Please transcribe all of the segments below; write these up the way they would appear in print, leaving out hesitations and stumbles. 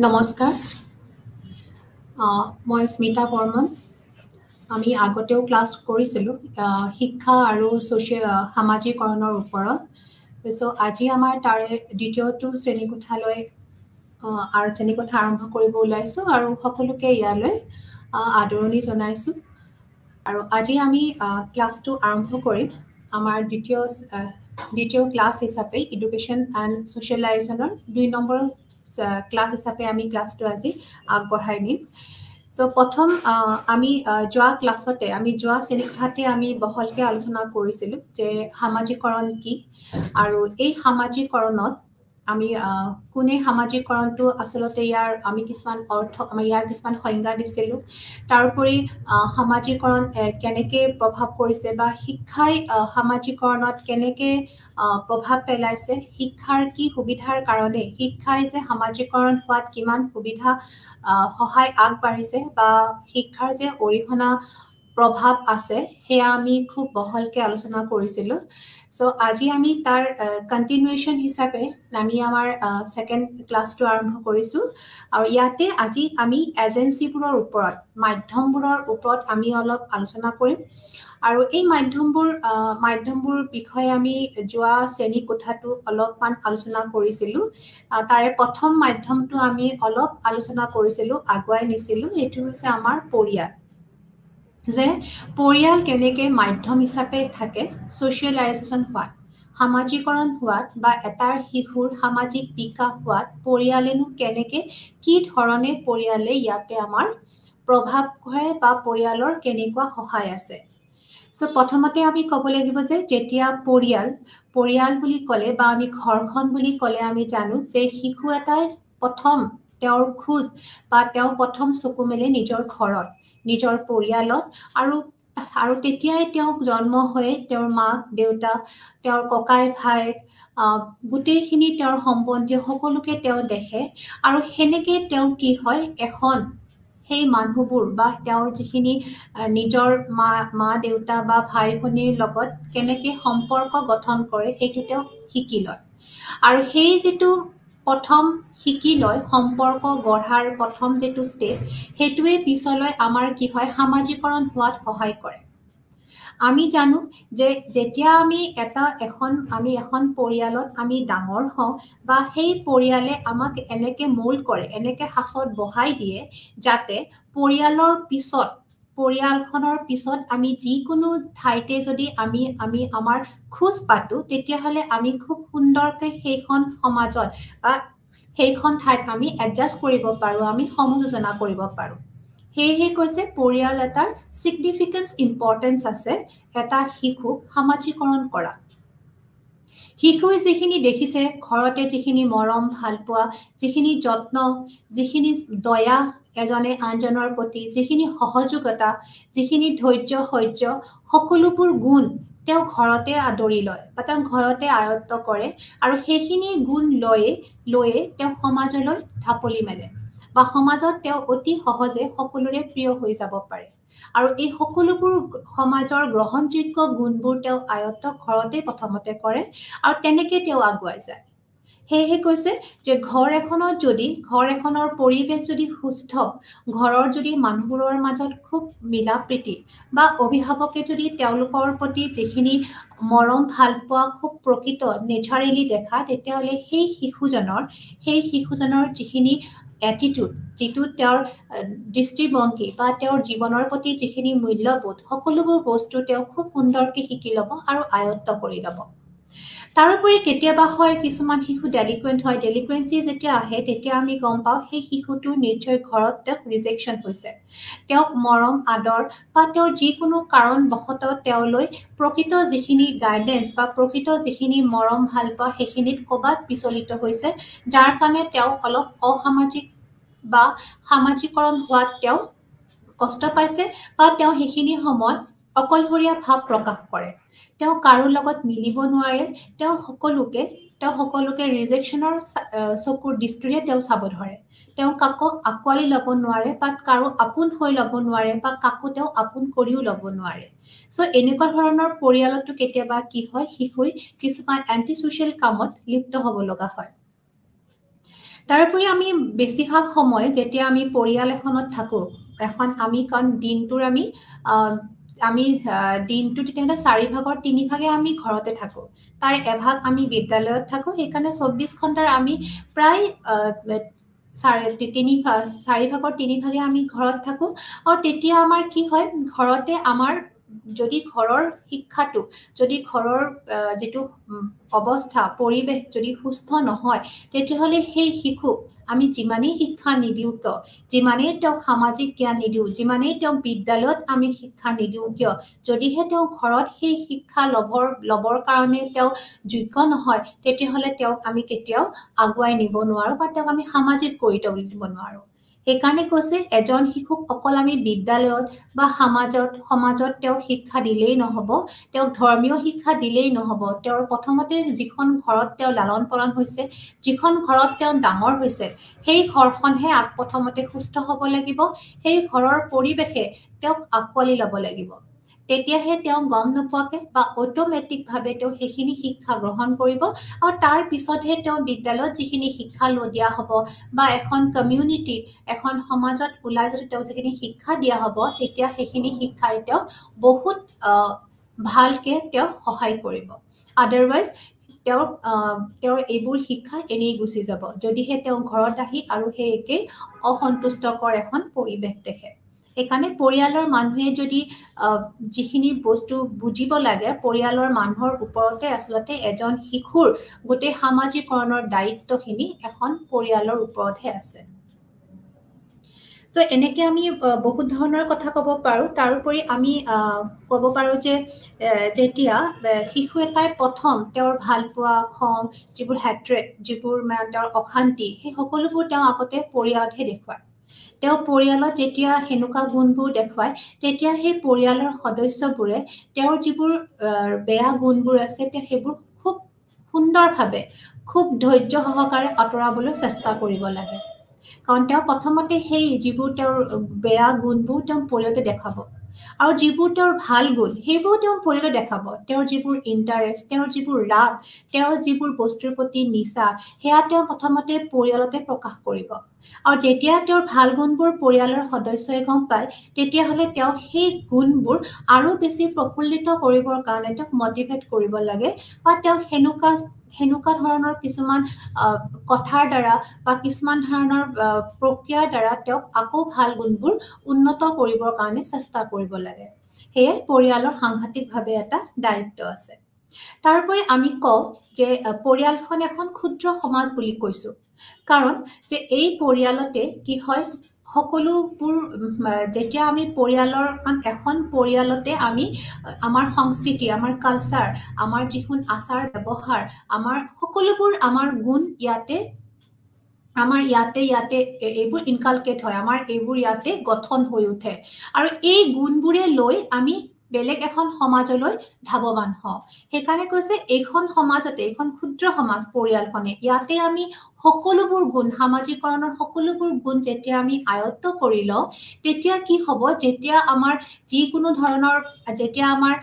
নমস্কাৰ। মই স্মিতা বৰ্মন। আমি আগতেও ক্লাছ কৰিছিলোঁ শিক্ষা আৰু সামাজিকৰণৰ ওপৰত। চ' আজি আমাৰ তাৰে দ্বিতীয়টো শ্ৰেণীকোঠালৈ শ্ৰেণীকোঠা আৰম্ভ কৰিব ওলাইছোঁ আৰু সকলোকে ইয়ালৈ আদৰণি জনাইছোঁ। আৰু আজি আমি ক্লাছটো আৰম্ভ কৰিম আমাৰ দ্বিতীয় ক্লাছ হিচাপে এডুকেশ্যন এণ্ড ছ'চিয়েলাইজেশ্যনৰ 2 নম্বৰ ক্লাছ হিচাপে আমি ক্লাছটো আজি আগবঢ়াই নিম। চ' প্ৰথম আমি যোৱা ক্লাছতে যোৱা শ্ৰেণীকোঠাতে আমি বহলকৈ আলোচনা কৰিছিলোঁ যে সামাজিকৰণ কি আৰু এই সামাজিকৰণত আমি কোনে সামাজিকৰণটো আচলতে আমি কিছুমান ইয়াৰ কিছুমান সংজ্ঞা দিছিলোঁ। তাৰোপৰি সামাজিকৰণ কেনেকৈ প্ৰভাৱ কৰিছে বা শিক্ষাই সামাজিকৰণত কেনেকৈ প্ৰভাৱ পেলাইছে, শিক্ষাৰ কি সুবিধাৰ কাৰণে শিক্ষাই যে সামাজিকৰণ হোৱাত কিমান সুবিধা সহায় আগবাঢ়িছে বা শিক্ষাৰ যে অৰিহণা প্ৰভাৱ আছে সেয়া আমি খুব বহলকৈ আলোচনা কৰিছিলোঁ। চ' আজি আমি তাৰ কণ্টিনিউৱেশ্যন হিচাপে আমি আমাৰ ছেকেণ্ড ক্লাছটো আৰম্ভ কৰিছোঁ। আৰু ইয়াতে আজি আমি এজেঞ্চিবোৰৰ ওপৰত মাধ্যমবোৰৰ ওপৰত আমি অলপ আলোচনা কৰিম। আৰু এই মাধ্যমবোৰ বিষয়ে আমি যোৱা শ্ৰেণীকোঠাটো অলপমান আলোচনা কৰিছিলোঁ। তাৰে প্ৰথম মাধ্যমটো আমি অলপ আলোচনা কৰিছিলোঁ, আগুৱাই নিছিলোঁ। এইটো হৈছে আমাৰ পৰিয়াল। যে পৰিয়াল কেনেকৈ মাধ্যম হিচাপে থাকে ছ'চিয়েলাইজেশ্যন হোৱাত, সামাজিকৰণ হোৱাত বা এটাৰ শিশুৰ সামাজিক বিকাশ হোৱাত পৰিয়ালেনো কেনেকৈ কি ধৰণে পৰিয়ালে ইয়াতে আমাৰ প্ৰভাৱ কৰে বা পৰিয়ালৰ কেনেকুৱা সহায় আছে। চ' প্ৰথমতে আমি ক'ব লাগিব যে যেতিয়া পৰিয়াল বুলি ক'লে বা আমি ঘৰখন বুলি ক'লে আমি জানো যে শিশু এটাই প্ৰথম তেওঁৰ খোজ বা তেওঁ প্ৰথম চকু মেলে নিজৰ ঘৰত, নিজৰ পৰিয়ালত। আৰু তেতিয়াই তেওঁক জন্ম হৈ তেওঁৰ মাক দেউতাক, তেওঁৰ ককাই ভাইক, গোটেইখিনি তেওঁৰ সম্বন্ধীয় সকলোকে তেওঁ দেখে। আৰু সেনেকৈ তেওঁ কি হয় সেই মানুহবোৰ বা তেওঁৰ যিখিনি নিজৰ মা দেউতা বা ভাই ভনীৰ লগত কেনেকৈ সম্পৰ্ক গঠন কৰে সেইটো তেওঁ শিকি লয়। আৰু সেই যিটো প্ৰথম শিকি লয় সম্পৰ্ক গঢ়াৰ প্ৰথম যিটো ষ্টেপ, সেইটোৱে পিছলৈ আমাৰ কি হয় সামাজিকৰণ হোৱাত সহায় কৰে। আমি জানো যে যেতিয়া আমি এখন পৰিয়ালত আমি ডাঙৰ হওঁ বা সেই পৰিয়ালে আমাক এনেকৈ মোল্ড কৰে, এনেকৈ সাঁচত বহাই দিয়ে যাতে পৰিয়ালখনৰ পিছত আমি যিকোনো ঠাইতে যদি আমি আমাৰ খোজ পাতো তেতিয়াহ'লে আমি খুব সুন্দৰকৈ সেইখন সমাজত বা সেইখন ঠাইত আমি এডজাষ্ট কৰিব পাৰোঁ, আমি সমযোজনা কৰিব পাৰোঁ। সেয়েহে কৈছে পৰিয়াল এটাৰ ছিগনিফিকেঞ্চ ইম্পৰ্টেঞ্চ আছে এটা শিশুক সামাজিকৰণ কৰা। শিশুৱে যিখিনি দেখিছে ঘৰতে, যিখিনি মৰম ভাল পোৱা, যিখিনি যত্ন, যিখিনি দয়া এজনে আনজনৰ প্ৰতি, যিখিনি সহযোগিতা, যিখিনি ধৈৰ্য সহ্য, সকলোবোৰ গুণ তেওঁ ঘৰতে আদৰি লয় বা তেওঁ ঘৰতে আয়ত্ব কৰে। আৰু সেইখিনি গুণ লৈয়ে তেওঁ সমাজলৈ ঢাপলি মেলে বা সমাজত তেওঁ অতি সহজে সকলোৰে প্ৰিয় হৈ যাব পাৰে। আৰু এই সকলোবোৰ সমাজৰ গ্ৰহণযোগ্য গুণবোৰ তেওঁ আয়ত্ব ঘৰতে প্ৰথমতে কৰে আৰু তেনেকৈ তেওঁ আগুৱাই যায়। সেয়েহে কৈছে যে ঘৰ এখনৰ পৰিৱেশ যদি সুস্থ, ঘৰৰ যদি মানুহবোৰৰ মাজত খুব মিলা প্ৰীতি বা অভিভাৱকে যদি তেওঁলোকৰ প্ৰতি যিখিনি মৰম ভাল পোৱা খুব প্ৰকৃত নেচাৰেলি দেখা, তেতিয়াহ'লে সেই শিশুজনৰ যিখিনি এটিটিউড, যিটো তেওঁৰ দৃষ্টিভংগী বা তেওঁৰ জীৱনৰ প্ৰতি যিখিনি মূল্যবোধ, সকলোবোৰ বস্তু তেওঁ খুব সুন্দৰকৈ শিকি ল'ব আৰু আয়ত্ব কৰি ল'ব। তাৰোপৰি কেতিয়াবা হয় কিছুমান শিশু ডেলিকুৱেণ্ট হয়। ডেলিকুৱেঞ্চি যেতিয়া আহে তেতিয়া আমি গম পাওঁ সেই শিশুটো নিশ্চয় ঘৰত তেওঁক ৰিজেকশ্যন হৈছে, তেওঁক মৰম আদৰ বা তেওঁৰ যিকোনো কাৰণবশতঃ তেওঁলৈ প্ৰকৃত যিখিনি গাইডেঞ্চ বা প্ৰকৃত যিখিনি মৰম ভাল পোৱা সেইখিনিত ক'ৰবাত বিচলিত হৈছে, যাৰ কাৰণে তেওঁ অলপ অসামাজিক বা সামাজিকৰণ হোৱাত তেওঁ কষ্ট পাইছে বা তেওঁ সেইখিনি সময়ত অকলশৰীয়া ভাৱ প্ৰকাশ কৰে। তেওঁ কাৰো লগত মিলিব নোৱাৰে, তেওঁ সকলোকে ৰিজেকশ্যনৰ চকুৰ দৃষ্টিৰে তেওঁ চাব ধৰে। তেওঁ কাকো আঁকোৱালি ল'ব নোৱাৰে বা কাৰো আপোন হৈ ল'ব নোৱাৰে বা কাকো তেওঁ আপোন কৰিও ল'ব নোৱাৰে। চ' এনেকুৱা ধৰণৰ পৰিয়ালতো কেতিয়াবা কি হয়, শিশুই কিছুমান এণ্টি ছ'চিয়েল কামত লিপ্ত হ'ব লগা হয়। তাৰোপৰি আমি বেছিভাগ সময় যেতিয়া আমি পৰিয়াল এখনত থাকো এখন আমি কাৰণ দিনটোৰ আমি দিনটো তেতিয়াহ'লে 4 ভাগৰ 3 ভাগে আমি ঘৰতে থাকো তাৰ এভাগ আমি বিদ্যালয়ত থাকো সেইকাৰণে 24 ঘণ্টাৰ আমি প্ৰায় 4 ভাগৰ 3 ভাগে আমি ঘৰত থাকো আৰু তেতিয়া আমাৰ কি হয় ঘৰতে আমাৰ যদি ঘৰৰ শিক্ষাটো যদি ঘৰৰ যেটো অৱস্থা পৰিবেশ যদি সুস্থ নহয় তেতিয়াহ'লে সেই শিশুক আমি যিমানেই শিক্ষা নিদিও কিয় যিমানেই তেওঁক সামাজিক জ্ঞান নিদিও যিমানেই তেওঁক বিদ্যালয়ত আমি শিক্ষা নিদিও কিয় যদিহে তেওঁ ঘৰত সেই শিক্ষা লবৰ কাৰণে তেওঁ যোগ্য নহয় তেতিয়াহ'লে তেওঁক আমি কেতিয়াও আগুৱাই নিব নোৱাৰো বা তেওঁক আমি সামাজিক কৰি তুলিব নোৱাৰো সেইকাৰণে কৈছে এজন শিশুক অকল আমি বিদ্যালয়ত বা সমাজত তেওঁ শিক্ষা দিলেই নহব তেওঁ ধৰ্মীয় শিক্ষা দিলেই নহব তেওঁৰ প্ৰথমতে যিখন ঘৰত তেওঁ লালন পালন হৈছে যিখন ঘৰত তেওঁ ডাঙৰ হৈছে সেই ঘৰখনহে প্ৰথমতে সুস্থ হ'ব লাগিব সেই ঘৰৰ পৰিৱেশে তেওঁক আকোৱালি ল'ব লাগিব তেতিয়াহে তেওঁ গম নোপোৱাকে বা অটোমেটিক ভাৱে তেওঁ সেইখিনি শিক্ষা গ্ৰহণ কৰিব আৰু তাৰ পিছতহে তেওঁ বিদ্যালয়ত যিখিনি শিক্ষা দিয়া হ'ব বা এখন কমিউনিটি এখন সমাজত ওলাই যদি তেওঁ যিখিনি শিক্ষা দিয়া হ'ব তেতিয়া সেইখিনি শিক্ষাই তেওঁ বহুত ভালকে তেওঁ সহায় কৰিব আদাৰৱাইজ তেওঁৰ এইবোৰ শিক্ষা এনেই গুচি যাব যদিহে তেওঁ ঘৰত আহি আৰু সেই একে অসন্তুষ্টকৰ এখন পৰিৱেশ দেখে সেইকাৰণে পৰিয়ালৰ মানুহে যদি যিখিনি বস্তু বুজিব লাগে পৰিয়ালৰ মানুহৰ ওপৰতে আচলতে এজন শিশুৰ গোটেই সামাজিকৰণৰ দায়িত্বখিনি এখন পৰিয়ালৰ ওপৰতহে আছে সো এনেকে আমি বহুত ধৰণৰ কথা ক'ব পাৰো তাৰোপৰি আমি ক'ব পাৰো যে যেতিয়া শিশু এটাই প্ৰথম তেওঁৰ ভাল পোৱা খং যিবোৰ হেট্ৰেট যিবোৰ তেওঁৰ অশান্তি সেই সকলোবোৰ তেওঁ আগতে পৰিয়ালতহে দেখুৱায় তেওঁ পৰিয়ালত যেতিয়া হেনুকা গুণবোৰ দেখুৱায় তেতিয়া সেই পৰিয়ালৰ সদস্যবোৰে তেওঁৰ যিবোৰ বেয়া গুণবোৰ আছে সেইবোৰ খুব সুন্দৰভাৱে খুব ধৈৰ্য সহকাৰে আঁতৰাবলৈ চেষ্টা কৰিব লাগে কাৰণ তেওঁ প্ৰথমতে সেই যিবোৰ তেওঁৰ বেয়া গুণবোৰ তেওঁ পৰিয়ালতে দেখাব আৰু যিবোৰ তেওঁৰ ভাল গুণ সেইবোৰ তেওঁ পৰিয়ালতে দেখাব তেওঁৰ যিবোৰ ইণ্টাৰেষ্ট তেওঁৰ যিবোৰ ৰাগ তেওঁৰ যিবোৰ বস্তুৰ প্ৰতি নিচা সেয়া তেওঁ প্ৰথমতে পৰিয়ালতে প্ৰকাশ কৰিব আৰু যেতিয়া তেওঁৰ ভাল গুণবোৰ পৰিয়ালৰ সদস্যই গম পায় তেতিয়াহ'লে তেওঁ সেই গুণবোৰ আৰু বেছি প্ৰফুল্লিত কৰিবৰ কাৰণে তেওঁক মটিভেট কৰিব লাগে বা তেওঁ হেনুকা ধৰণৰ কিছুমান কথাৰ দ্বাৰা বা কিছুমান ধৰণৰ প্ৰক্ৰিয়াৰ দ্বাৰা তেওঁক আকৌ ভাল গুণবোৰ উন্নত কৰিবৰ কাৰণে চেষ্টা কৰিব লাগে সেয়ে পৰিয়ালৰ সাংঘাতিকভাৱে এটা দায়িত্ব আছে তাৰোপৰি আমি কওঁ যে পৰিয়ালখন এখন ক্ষুদ্ৰ সমাজ বুলি কৈছো কাৰণ যে এই পৰিয়ালতে কি হয় সকলোবোৰ যেতিয়া আমি পৰিয়ালৰ এখন পৰিয়ালতে আমি আমাৰ সংস্কৃতি আমাৰ কালচাৰ আমাৰ যিখন আচাৰ ব্যৱহাৰ আমাৰ সকলোবোৰ আমাৰ গুণ ইয়াতে এইবোৰ ইনকালকেট হয় আমাৰ এইবোৰ ইয়াতে গঠন হৈ উঠে আৰু এই গুণবোৰে লৈ আমি বেলেগ এখন সমাজলৈ ধাৱমান হওঁ সেইকাৰণে কৈছে এইখন সমাজতে এইখন ক্ষুদ্ৰ সমাজ পৰিয়ালখনে ইয়াতে আমি সকলোবোৰ গুণ সামাজিকৰণৰ সকলোবোৰ গুণ যেতিয়া আমি আয়ত্ত কৰি লওঁ তেতিয়া কি হ'ব যেতিয়া আমাৰ যিকোনো ধৰণৰ যেতিয়া আমাৰ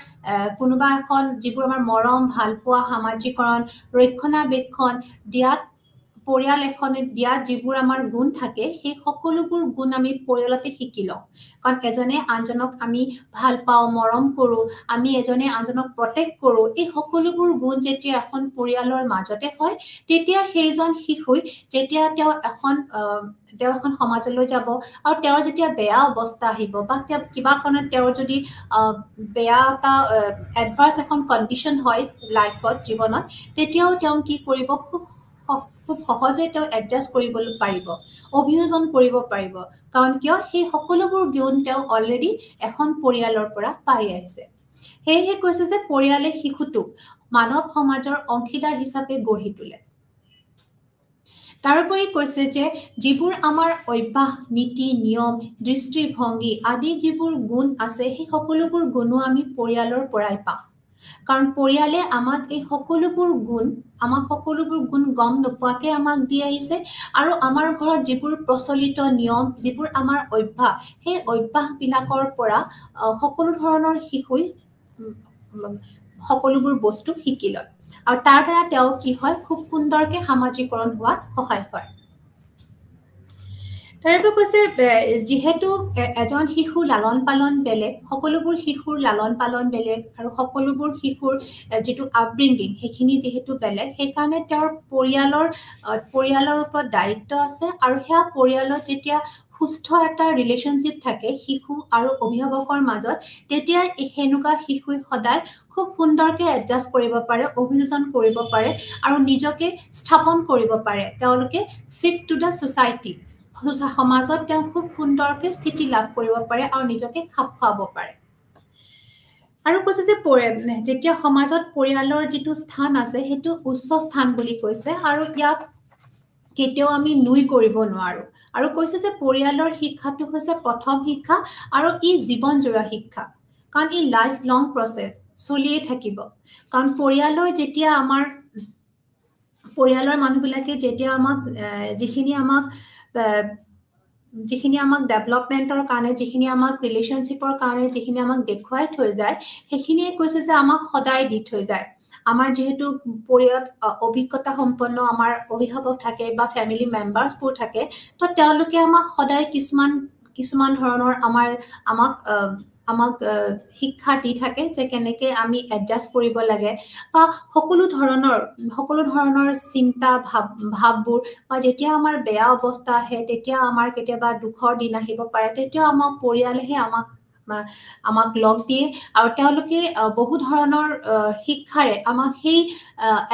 কোনোবা এখন যিবোৰ আমাৰ মৰম ভালপোৱা সামাজিকৰণ ৰক্ষণাবেক্ষণ দিয়াত পৰিয়াল এখনে দিয়া যিবোৰ আমাৰ গুণ থাকে সেই সকলোবোৰ গুণ আমি পৰিয়ালতে শিকি লওঁ কাৰণ এজনে আনজনক আমি ভাল পাওঁ মৰম কৰো আমি এজনে আনজনক প্ৰটেক্ট কৰো এই সকলোবোৰ গুণ যেতিয়া এখন পৰিয়ালৰ মাজতে হয় তেতিয়া সেইজন শিশুই যেতিয়া তেওঁ এখন সমাজলৈ যাব আৰু তেওঁৰ যেতিয়া বেয়া অৱস্থা আহিব বা কিবা কাৰণত তেওঁৰ যদি বেয়া এটা এডভাৰ্ছ এখন কণ্ডিশ্যন হয় লাইফত জীৱনত তেতিয়াও তেওঁ কি কৰিব খুব সহজে তেওঁ এডজাষ্ট কৰিব পাৰিব অভিযোজন কৰিব পাৰিব কাৰণ কিয় সেই সকলোবোৰ গুণ তেওঁ অলৰেডি এখন পৰিয়ালৰ পৰা পাই আহিছে সেয়েহে কৈছে যে পৰিয়ালে শিশুটোক মানৱ সমাজৰ অংশীদাৰ হিচাপে গঢ়ি তোলে তাৰোপৰি কৈছে যে যিবোৰ আমাৰ অভ্যাস নীতি নিয়ম দৃষ্টিভংগী আদি যিবোৰ গুণ আছে সেই সকলোবোৰ গুণো আমি পৰিয়ালৰ পৰাই পাওঁ কাৰণ পৰিয়ালে আমাক এই সকলোবোৰ গুণ গম নোপোৱাকে আমাক দি আহিছে আৰু আমাৰ ঘৰত যিবোৰ প্ৰচলিত নিয়ম যিবোৰ আমাৰ অভ্যাস সেই অভ্যাসবিলাকৰ পৰা সকলো ধৰণৰ শিশুই সকলোবোৰ বস্তু শিকি লয় আৰু তাৰ দ্বাৰা তেওঁ কি হয় খুব সুন্দৰকে সামাজিকৰণ হোৱাত সহায় হয় তাৰপৰ কৈছে যেহেতু এজন শিশুৰ লালন পালন বেলেগ সকলোবোৰ শিশুৰ লালন পালন বেলেগ আৰু সকলোবোৰ শিশুৰ যেটো আপব্ৰিংগিং সেইখিনি যেহেতু বেলেগ সেই কাৰণে তেওঁৰ পৰিয়ালৰ ওপৰত দায়িত্ব আছে আৰু হেয়া পৰিয়ালত যেতিয়া সুস্থ এটা ৰিলেশনশিপ থাকে শিশু আৰু অভিভাৱকৰ মাজত তেতিয়া হেনুকা শিশুই সদায় খুব সুন্দৰকে এডজাস্ট কৰিব পাৰে অভিযোজন কৰিব পাৰে আৰু নিজকে স্থাপন কৰিব পাৰে তেওঁলোকে ফিট টু দা সোসাইটি সমাজত তেওঁ খুব সুন্দৰকে স্থিতি লাভ কৰিব পাৰে আৰু নিজকে খাপ খুৱাব পাৰে আৰু কৈছে যে যেতিয়া সমাজত পৰিয়ালৰ যেটো স্থান আছে হেতু উচ্চ স্থান বুলি কৈছে আৰু ইয়াক কেতিয়াও আমি নুই কৰিব নোৱাৰো আৰু কৈছে যে পৰিয়ালৰ শিক্ষাটো হৈছে প্ৰথম শিক্ষা আৰু ই জীৱন জোৰা শিক্ষা কাৰণ ই লাইফ লং প্ৰসেস চলিয়ে থাকিব কাৰণ পৰিয়ালৰ যেতিয়া আমাৰ পৰিয়ালৰ মানুহবিলাকে যেতিয়া আমাক যিখিনি আমাক ডেভেলপমেন্টৰ কাৰণে যিখিনি আমাক ৰিলেশনশিপৰ কাৰণে যিখিনি আমাক দেখুৱাই থৈ যায় সেইখিনিয়ে কৈছে যে আমাক সদায় দি থৈ যায় আমাৰ যেহেতু পৰিয়াল অভিজ্ঞতা সম্পন্ন আমাৰ অভিভাৱক থাকে বা ফ্যামিলি মেম্বাৰ্স বোৰ থাকে তো তেওঁলোকে আমাক সদায় কিছুমান ধৰণৰ আমাক শিক্ষা দি থাকে যে কেনেকে আমি এডজাস্ট কৰিব লাগে বা সকলো ধৰণৰ চিন্তা ভাববোৰ বা যেতিয়া আমাৰ বেয়া অৱস্থা আহে তেতিয়া আমাৰ কেতিয়াবা দুখৰ দিন আহিব পাৰে তেতিয়া আমাৰ পৰিয়ালেহে আমাক লগ দিয়ে আৰু তেওঁলোকে বহু ধৰণৰ শিক্ষাৰে আমাক সেই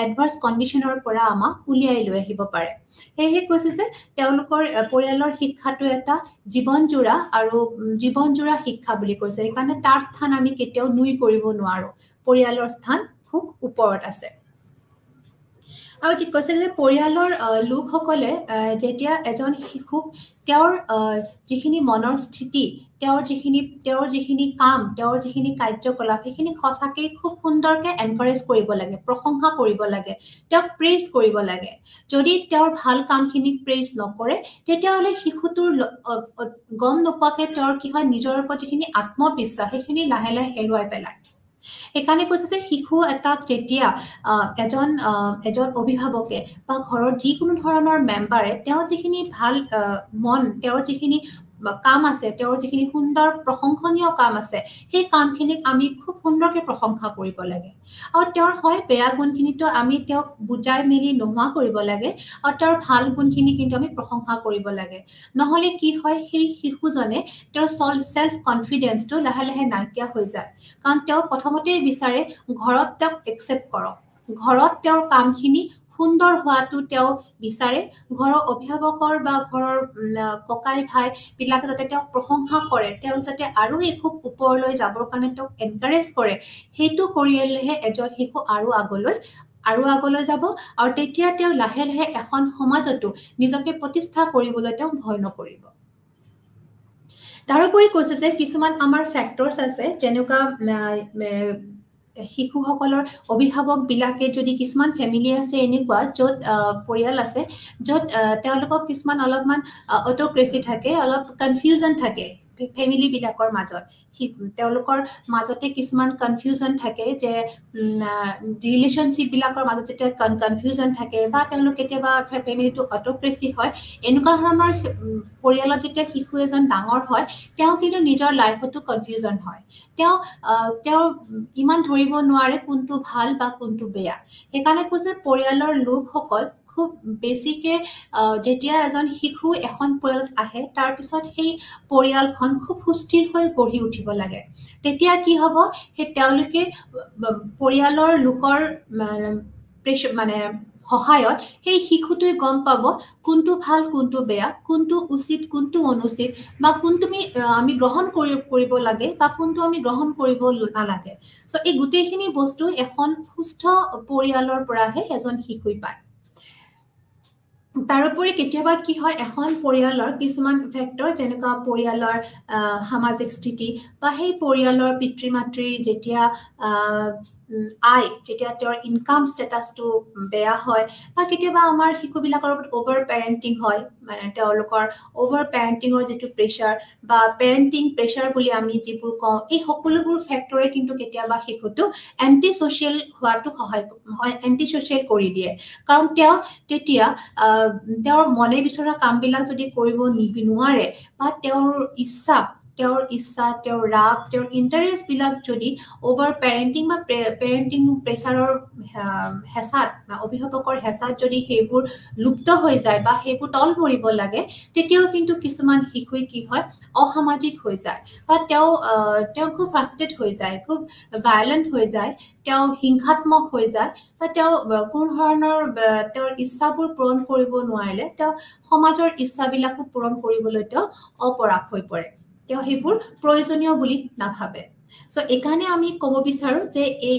এডভাৰ্স কন্ডিশনৰ পৰা আমাক উলিয়াই লৈ আহিব পাৰে হেহে কৈছে যে তেওঁলোকৰ পৰিয়ালৰ শিক্ষাটো এটা জীৱন জোৰা শিক্ষা বুলি কৈছে কাৰণ তাৰ স্থান আমি কেতিয়াও নুই কৰিব নোৱাৰো পৰিয়ালৰ স্থান খুব ওপৰত আছে আৰু যি কৈছে যে পৰিয়ালৰ লোকসকলে যেতিয়া এজন শিশুক তেওঁৰ যিখিনি মনৰ স্থিতি তেওঁৰ যিখিনি কাম তেওঁৰ যিখিনি কাৰ্যকলাপ সেইখিনি সঁচাকৈ খুব সুন্দৰকে এনকাৰেজ কৰিব লাগে প্ৰশংসা কৰিব লাগে তেওঁক প্ৰেজ কৰিব লাগে যদি তেওঁৰ ভাল কামখিনিক প্ৰেজ নকৰে তেতিয়াহলে শিশুটোৰ গম নোপোৱাকে তেওঁৰ কি হয় নিজৰ ওপৰত যিখিনি আত্মবিশ্বাস সেইখিনি লাহে লাহে হেৰুৱাই পেলায় একানে কৈছে যে শিশু এটাক যেতিয়া এজন অভিভাৱকে বা ঘৰৰ যিকোনো ধৰণৰ মেম্বাৰে তেওঁৰ যিখিনি ভাল মন তেওঁৰ যিখিনি কাম আছে তেওঁৰ যিখিনি সুন্দৰ প্ৰশংসনীয় কাম আছে সেই কামখিনিক আমি খুব সুন্দৰকে প্ৰশংসা কৰিব লাগে আৰু তেওঁৰ হয় বেয়া গুণখিনিটো আমি তেওঁক বুজাই মেলি নোহোৱা কৰিব লাগে আৰু তেওঁৰ ভাল গুণখিনি কিন্তু আমি প্ৰশংসা কৰিব লাগে নহলে কি হয় সেই শিশুজনে তেওঁৰ সেলফ কনফিডেন্সটো লাহে লাহে নাইকিয়া হৈ যায় কাৰণ তেওঁ প্ৰথমতে বিচাৰে ঘৰত তেওঁক একসেপ্ট কৰক ঘৰত তেওঁৰ কামখিনি সুন্দৰ হোৱাটো তেওঁ বিচাৰে ঘৰৰ অভিভাৱকৰ বা ঘৰৰ ককাই ভাই বিলাক যাতে তেওঁক প্ৰশংসা কৰে তেওঁ যাতে আৰু খুব ওপৰলৈ যাবৰ কাৰণে তেওঁক এনকাৰেজ কৰে সেইটো কৰিলেহে এজন শিশু আৰু আগলৈ যাব আৰু তেতিয়া তেওঁ লাহে লাহে এখন সমাজতো নিজকে প্ৰতিষ্ঠা কৰিবলৈ তেওঁ ভয় নকৰিব তাৰোপৰি কৈছে যে কিছুমান আমাৰ ফ্যাক্টৰস আছে যেনেকুৱা শিশুসকলৰ অভিভাৱক বিলাকে যদি কিছুমান ফ্যামিলি আছে এনেকুৱা যত পৰিয়াল আছে যত তেওঁলোকক কিছুমান অলপমান অটোক্ৰেসি থাকে অলপ কনফিউজন থাকে ফ্যামিলি বিলাকৰ মাজত তেওঁলোকৰ মাজতে কিছুমান কনফিউজন থাকে যে ৰিলেশনশিপ বিলাকৰ মাজত যেতিয়া কনফিউজন থাকে বা তেওঁলোক কেতিয়াবা ফ্যামিলিটো অটোক্ৰেসি হয় এনেকুৱা ধৰণৰ পৰিয়ালত যেতিয়া শিশু এজন ডাঙৰ হয় তেওঁ কিন্তু নিজৰ লাইফতো কনফিউজন হয় তেওঁ ইমান ধৰিব নোৱাৰে কোনটো ভাল বা কোনটো বেয়া সেইকাৰণে কৈছে পৰিয়ালৰ লোকসকল খুব বেছিকে যেতিয়া এজন শিশু এখন পৰিয়ালত আহে তাৰ পিছত সেই পৰিয়ালখন খুব সুস্থিৰ হৈ গঢ়ি উঠিব লাগে তেতিয়া কি হ'ব হে তেওঁলোকে পৰিয়ালৰ লোকৰ মানে সহায়ত সেই শিশুটোই গম পাব কোনটো ভাল কোনটো বেয়া কোনটো উচিত কোনটো অনুচিত বা কোনটো আমি গ্ৰহণ কৰিব লাগে বা কোনটো আমি গ্ৰহণ কৰিব নালাগে সো এই গুটেইখিনি বস্তু এখন সুস্থ পৰিয়ালৰ পৰাহে এজন শিশুই পায় তাৰোপৰি কেতিয়াবা কি হয় এখন পৰিয়ালৰ কিছুমান ফ্যাক্টৰ যেনেকা পৰিয়ালৰ সামাজিক স্থিতি বা সেই পৰিয়ালৰ পিতৃ মাতৃ যেতিয়া আই যেতিয়া তেওঁৰ ইনকাম ষ্টেটাছটো বেয়া হয় বা কেতিয়াবা আমাৰ শিশুবিলাকৰ ওপৰত অভাৰ পেৰেণ্টিং হয় তেওঁলোকৰ অভাৰ পেৰেণ্টিঙৰ যিটো প্ৰেছাৰ বা পেৰেণ্টিং প্ৰেছাৰ বুলি আমি যিবোৰ কওঁ এই সকলোবোৰ ফেক্টৰে কিন্তু কেতিয়াবা শিশুটো এণ্টি ছ'চিয়েল হোৱাটো এণ্টি ছ'চিয়েল কৰি দিয়ে কাৰণ তেওঁ তেতিয়া তেওঁৰ মনে বিচৰা কামবিলাক যদি কৰিব নোৱাৰে বা তেওঁৰ ইচ্ছা তেওঁৰ ৰাপ তেওঁৰ ইণ্টাৰেষ্টবিলাক যদি অভাৰ পেৰেণ্টিং বা পেৰেণ্টিং প্ৰেছাৰৰ হেঁচাত বা অভিভাৱকৰ হেঁচাত যদি সেইবোৰ লুপ্ত হৈ যায় বা সেইবোৰ তল পৰিব লাগে তেতিয়াও কিন্তু কিছুমান শিশুই কি হয় অসামাজিক হৈ যায় বা তেওঁ খুব ফ্ৰাষ্ট্ৰেটেড হৈ যায় খুব ভায়লেণ্ট হৈ যায় তেওঁ হিংসাত্মক হৈ যায় বা তেওঁ কোনো ধৰণৰ তেওঁৰ ইচ্ছাবোৰ পূৰণ কৰিব নোৱাৰিলে তেওঁ সমাজৰ ইচ্ছাবিলাকো পূৰণ কৰিবলৈ তেওঁ অপৰাগ হৈ পৰে তেওঁ সেইবোৰ প্ৰয়োজনীয় বুলি নাভাবে সো এইকাৰণে আমি ক'ব বিচাৰোঁ যে এই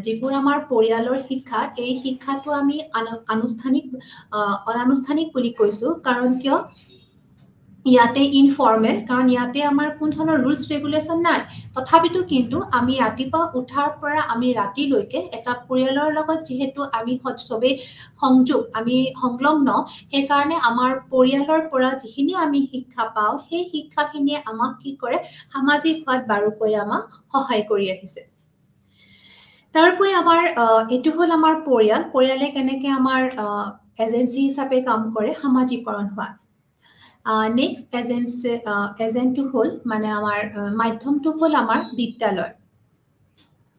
যিবোৰ আমাৰ পৰিয়ালৰ শিক্ষা এই শিক্ষাটো আমি অনানুষ্ঠানিক বুলি কৈছোঁ কাৰণ কিয় ইয়াতে ইনফৰ্মেল কাৰণ ইয়াতে আমাৰ কোনো ধৰণৰ ৰুলছ ৰেগুলেশ্যন নাই তথাপিতো কিন্তু আমি ৰাতিপুৱা উঠাৰ পৰা আমি ৰাতিলৈকে এটা পৰিয়ালৰ লগত যিহেতু আমি চবেই আমি সংলগ্ন সেইকাৰণে আমাৰ পৰিয়ালৰ পৰা যিখিনি আমি শিক্ষা পাওঁ সেই শিক্ষাখিনিয়ে আমাক কি কৰে সামাজিক হোৱাত বাৰুকৈ আমাক সহায় কৰি আহিছে তাৰোপৰি আমাৰ এইটো হ'ল আমাৰ পৰিয়ালে কেনেকৈ আমাৰ এজেঞ্চি হিচাপে কাম কৰে সামাজিকৰণ হোৱা নেক্সট এজেণ্টটো হ'ল মানে আমাৰ মাধ্যমটো হ'ল আমাৰ বিদ্যালয়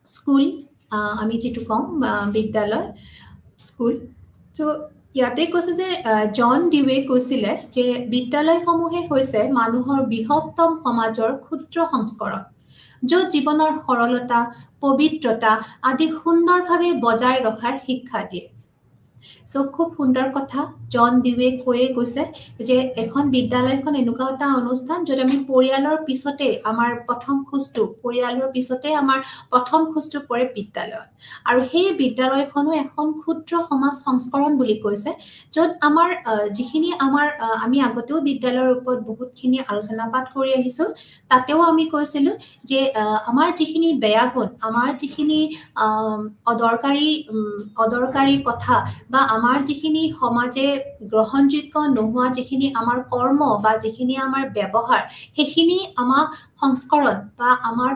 স্কুল আমি যিটো কওঁ বিদ্যালয় স্কুল চ' ইয়াতে কৈছে যে জন ডিৱে কৈছিলে যে বিদ্যালয়সমূহে হৈছে মানুহৰ বৃহত্তম সমাজৰ ক্ষুদ্ৰ সংস্কৰণ য'ত জীৱনৰ সৰলতা পবিত্ৰতা আদি সুন্দৰভাৱে বজাই ৰখাৰ শিক্ষা দিয়ে চ' খুব সুন্দৰ কথা জন ডিৱে কৈয়ে কৈছে যে এখন বিদ্যালয়খন এনেকুৱা এটা অনুষ্ঠান য'ত আমি পৰিয়ালৰ পিছতে আমাৰ প্ৰথম খোজটো পৰে বিদ্যালয়ত আৰু সেই বিদ্যালয়খনো এখন ক্ষুদ্ৰ সমাজ সংস্কৰণ বুলি কৈছে য'ত আমাৰ যিখিনি আমি আগতেও বিদ্যালয়ৰ ওপৰত বহুতখিনি আলোচনা পাঠ কৰি আহিছোঁ তাতেও আমি কৈছিলোঁ যে আমাৰ যিখিনি বেয়া গুণ আমাৰ যিখিনি অদৰকাৰী কথা বা আমাৰ যিখিনি সমাজে গ্ৰহণযোগ্য নোহোৱা যিখিনি আমাৰ কৰ্ম বা যিখিনি আমাৰ ব্যৱহাৰ সেইখিনি আমাক সংস্কৰণ বা আমাৰ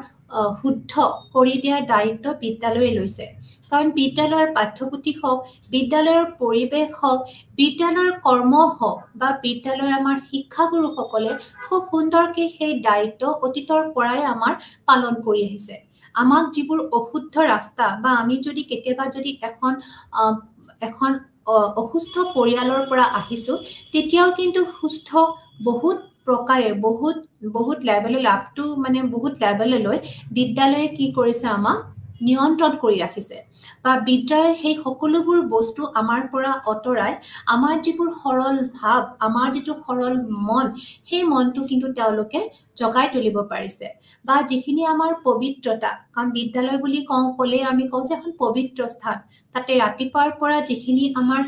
শুদ্ধ কৰি দিয়াৰ দায়িত্ব বিদ্যালয়ে লৈছে কাৰণ বিদ্যালয়ৰ পাঠ্যপুথি হওক বিদ্যালয়ৰ পৰিৱেশ হওক বিদ্যালয়ৰ কৰ্ম হওক বা বিদ্যালয়ৰ আমাৰ শিক্ষাগুৰুসকলে খুব সুন্দৰকৈ সেই দায়িত্ব অতীতৰ পৰাই আমাৰ পালন কৰি আহিছে আমাক যিবোৰ অশুদ্ধ ৰাস্তা বা আমি যদি কেতিয়াবা যদি এখন অসুস্থ পৰিয়ালৰ পৰা আহিছোঁ তেতিয়াও কিন্তু সুস্থ বহুত প্ৰকাৰে বহুত লেভেললৈ আপটো মানে বহুত লেভেললৈ বিদ্যালয়ে কি কৰিছে আমাক নিয়ন্ত্ৰণ কৰি ৰাখিছে বা বিদ্যালয়ে সেই সকলোবোৰ বস্তু আমাৰ পৰা আঁতৰাই আমাৰ যিবোৰ সৰল ভাৱ আমাৰ যিটো সৰল মন সেই মনটো কিন্তু তেওঁলোকে জগাই তুলিব পাৰিছে বা যিখিনি আমাৰ পবিত্ৰতা কাৰণ বিদ্যালয় বুলি ক'লে আমি কওঁ যে এখন পবিত্ৰ স্থান তাতে ৰাতিপুৱাৰ পৰা যিখিনি আমাৰ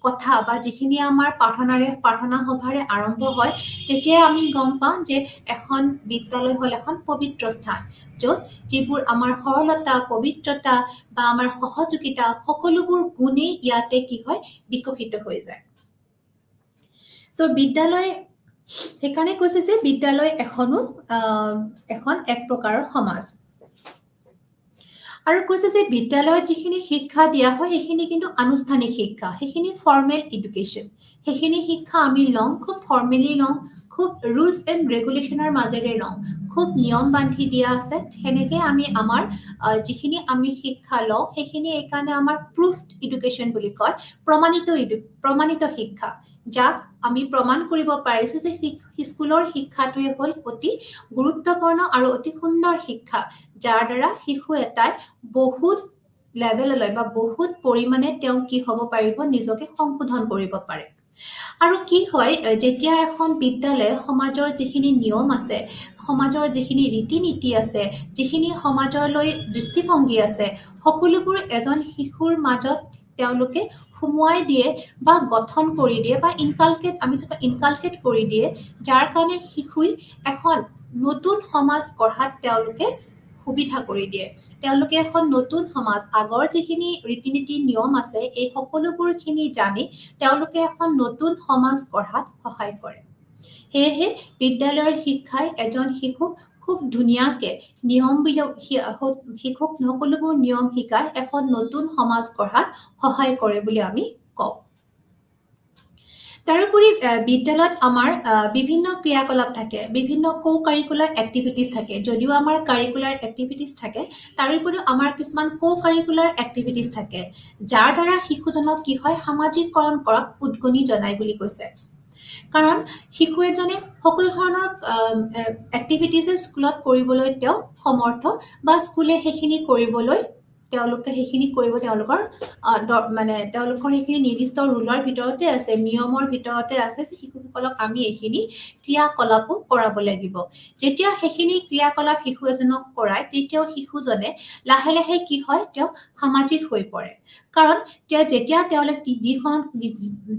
কথা বা যিখিনি আমাৰ প্ৰাৰ্থনা সভাৰে আৰম্ভ হয় তেতিয়া আমি গম পাওঁ যে এখন বিদ্যালয় হ'ল এখন পবিত্ৰ স্থান য'ত যিবোৰ আমাৰ সৰলতা পবিত্ৰতা বা আমাৰ সহযোগিতা সকলোবোৰ গুণেই ইয়াতে কি হয় বিকশিত হৈ যায় চ' বিদ্যালয় সেইকাৰণে কৈছে যে বিদ্যালয় এখন এক প্ৰকাৰৰ সমাজ আৰু কৈছে যে বিদ্যালয়ত যিখিনি শিক্ষা দিয়া হয় সেইখিনি কিন্তু আনুষ্ঠানিক শিক্ষা সেইখিনি ফৰ্মেল এডুকেশ্যন সেইখিনি শিক্ষা আমি লওঁ খুব ফৰ্মেলি লওঁ খুব ৰুলছ এণ্ড ৰেগুলেশ্যনৰ মাজেৰে লওঁ খুব নিয়ম বান্ধি দিয়া আছে সেনেকৈ আমি আমাৰ যিখিনি আমি শিক্ষা লওঁ সেইখিনি এইকাৰণে আমাৰ প্ৰুফড এডুকেশ্যন বুলি কয় প্ৰমাণিত শিক্ষা যাক আমি প্ৰমাণ কৰিব পাৰিছোঁ যে স্কুলৰ শিক্ষাটোৱে হ'ল অতি গুৰুত্বপূৰ্ণ আৰু অতি সুন্দৰ শিক্ষা যাৰ দ্বাৰা শিশু এটাই বহুত লেভেললৈ বা বহুত পৰিমাণে তেওঁ কি হ'ব পাৰিব নিজকে সংশোধন কৰিব পাৰে আৰু কি হয় যেতিয়া এখন বিদ্যালয় সমাজৰ যিখিনি নিয়ম আছে সমাজৰ যিখিনি ৰীতি নীতি আছে যিখিনি সমাজলৈ দৃষ্টিভংগী আছে সকলোবোৰ এজন শিশুৰ মাজত তেওঁলোকে সুমুৱাই দিয়ে বা গঠন কৰি দিয়ে বা ইনকালকেট কৰি দিয়ে যাৰ কাৰণে শিশুই এখন নতুন সমাজ গঢ়াত তেওঁলোকে সুবিধা কৰি দিয়ে তেওঁলোকে এখন নতুন সমাজ আগৰ যিখিনি ৰীতি নীতি নিয়ম আছে এই সকলোবোৰখিনি জানি তেওঁলোকে এখন নতুন সমাজ গঢ়াত সহায় কৰে সেয়েহে বিদ্যালয়ৰ শিক্ষাই এজন শিশুক খুব ধুনীয়াকে নিয়মবিলাক শিশুক সকলোবোৰ নিয়ম শিকাই এখন নতুন সমাজ গঢ়াত সহায় কৰে বুলি আমি কওঁ তাৰোপৰি বিদ্যালয়ত আমাৰ বিভিন্ন ক্ৰিয়াকলাপ থাকে বিভিন্ন কো কাৰিকুলাৰ এক্টিভিটিজ থাকে যদিও আমাৰ কাৰিকুলাৰ এক্টিভিটিজ থাকে তাৰোপৰিও আমাৰ কিছুমান কো কাৰিকুলাৰ এক্টিভিটিজ থাকে যাৰ দ্বাৰা শিশুজনক কি হয় সামাজিকৰণ কৰাত উদ্গনি জনায় বুলি কৈছে কাৰণ শিশু এজনে সকলো ধৰণৰ এক্টিভিটিজে স্কুলত কৰিবলৈ তেওঁ সমৰ্থ বা স্কুলে সেইখিনি কৰিবলৈ তেওঁলোকে সেইখিনি কৰিব তেওঁলোকৰ মানে তেওঁলোকৰ সেইখিনি নিৰ্দিষ্ট ৰুলৰ ভিতৰতে আছে নিয়মৰ ভিতৰতে আছে যে শিশুসকলক আমি এইখিনি ক্ৰিয়াকলাপো কৰাব লাগিব যেতিয়া সেইখিনি ক্ৰিয়াকলাপ শিশু এজনক কৰায় তেতিয়াও শিশুজনে লাহে লাহে কি হয় তেওঁ সামাজিক হৈ পৰে কাৰণ যেতিয়া তেওঁলোকে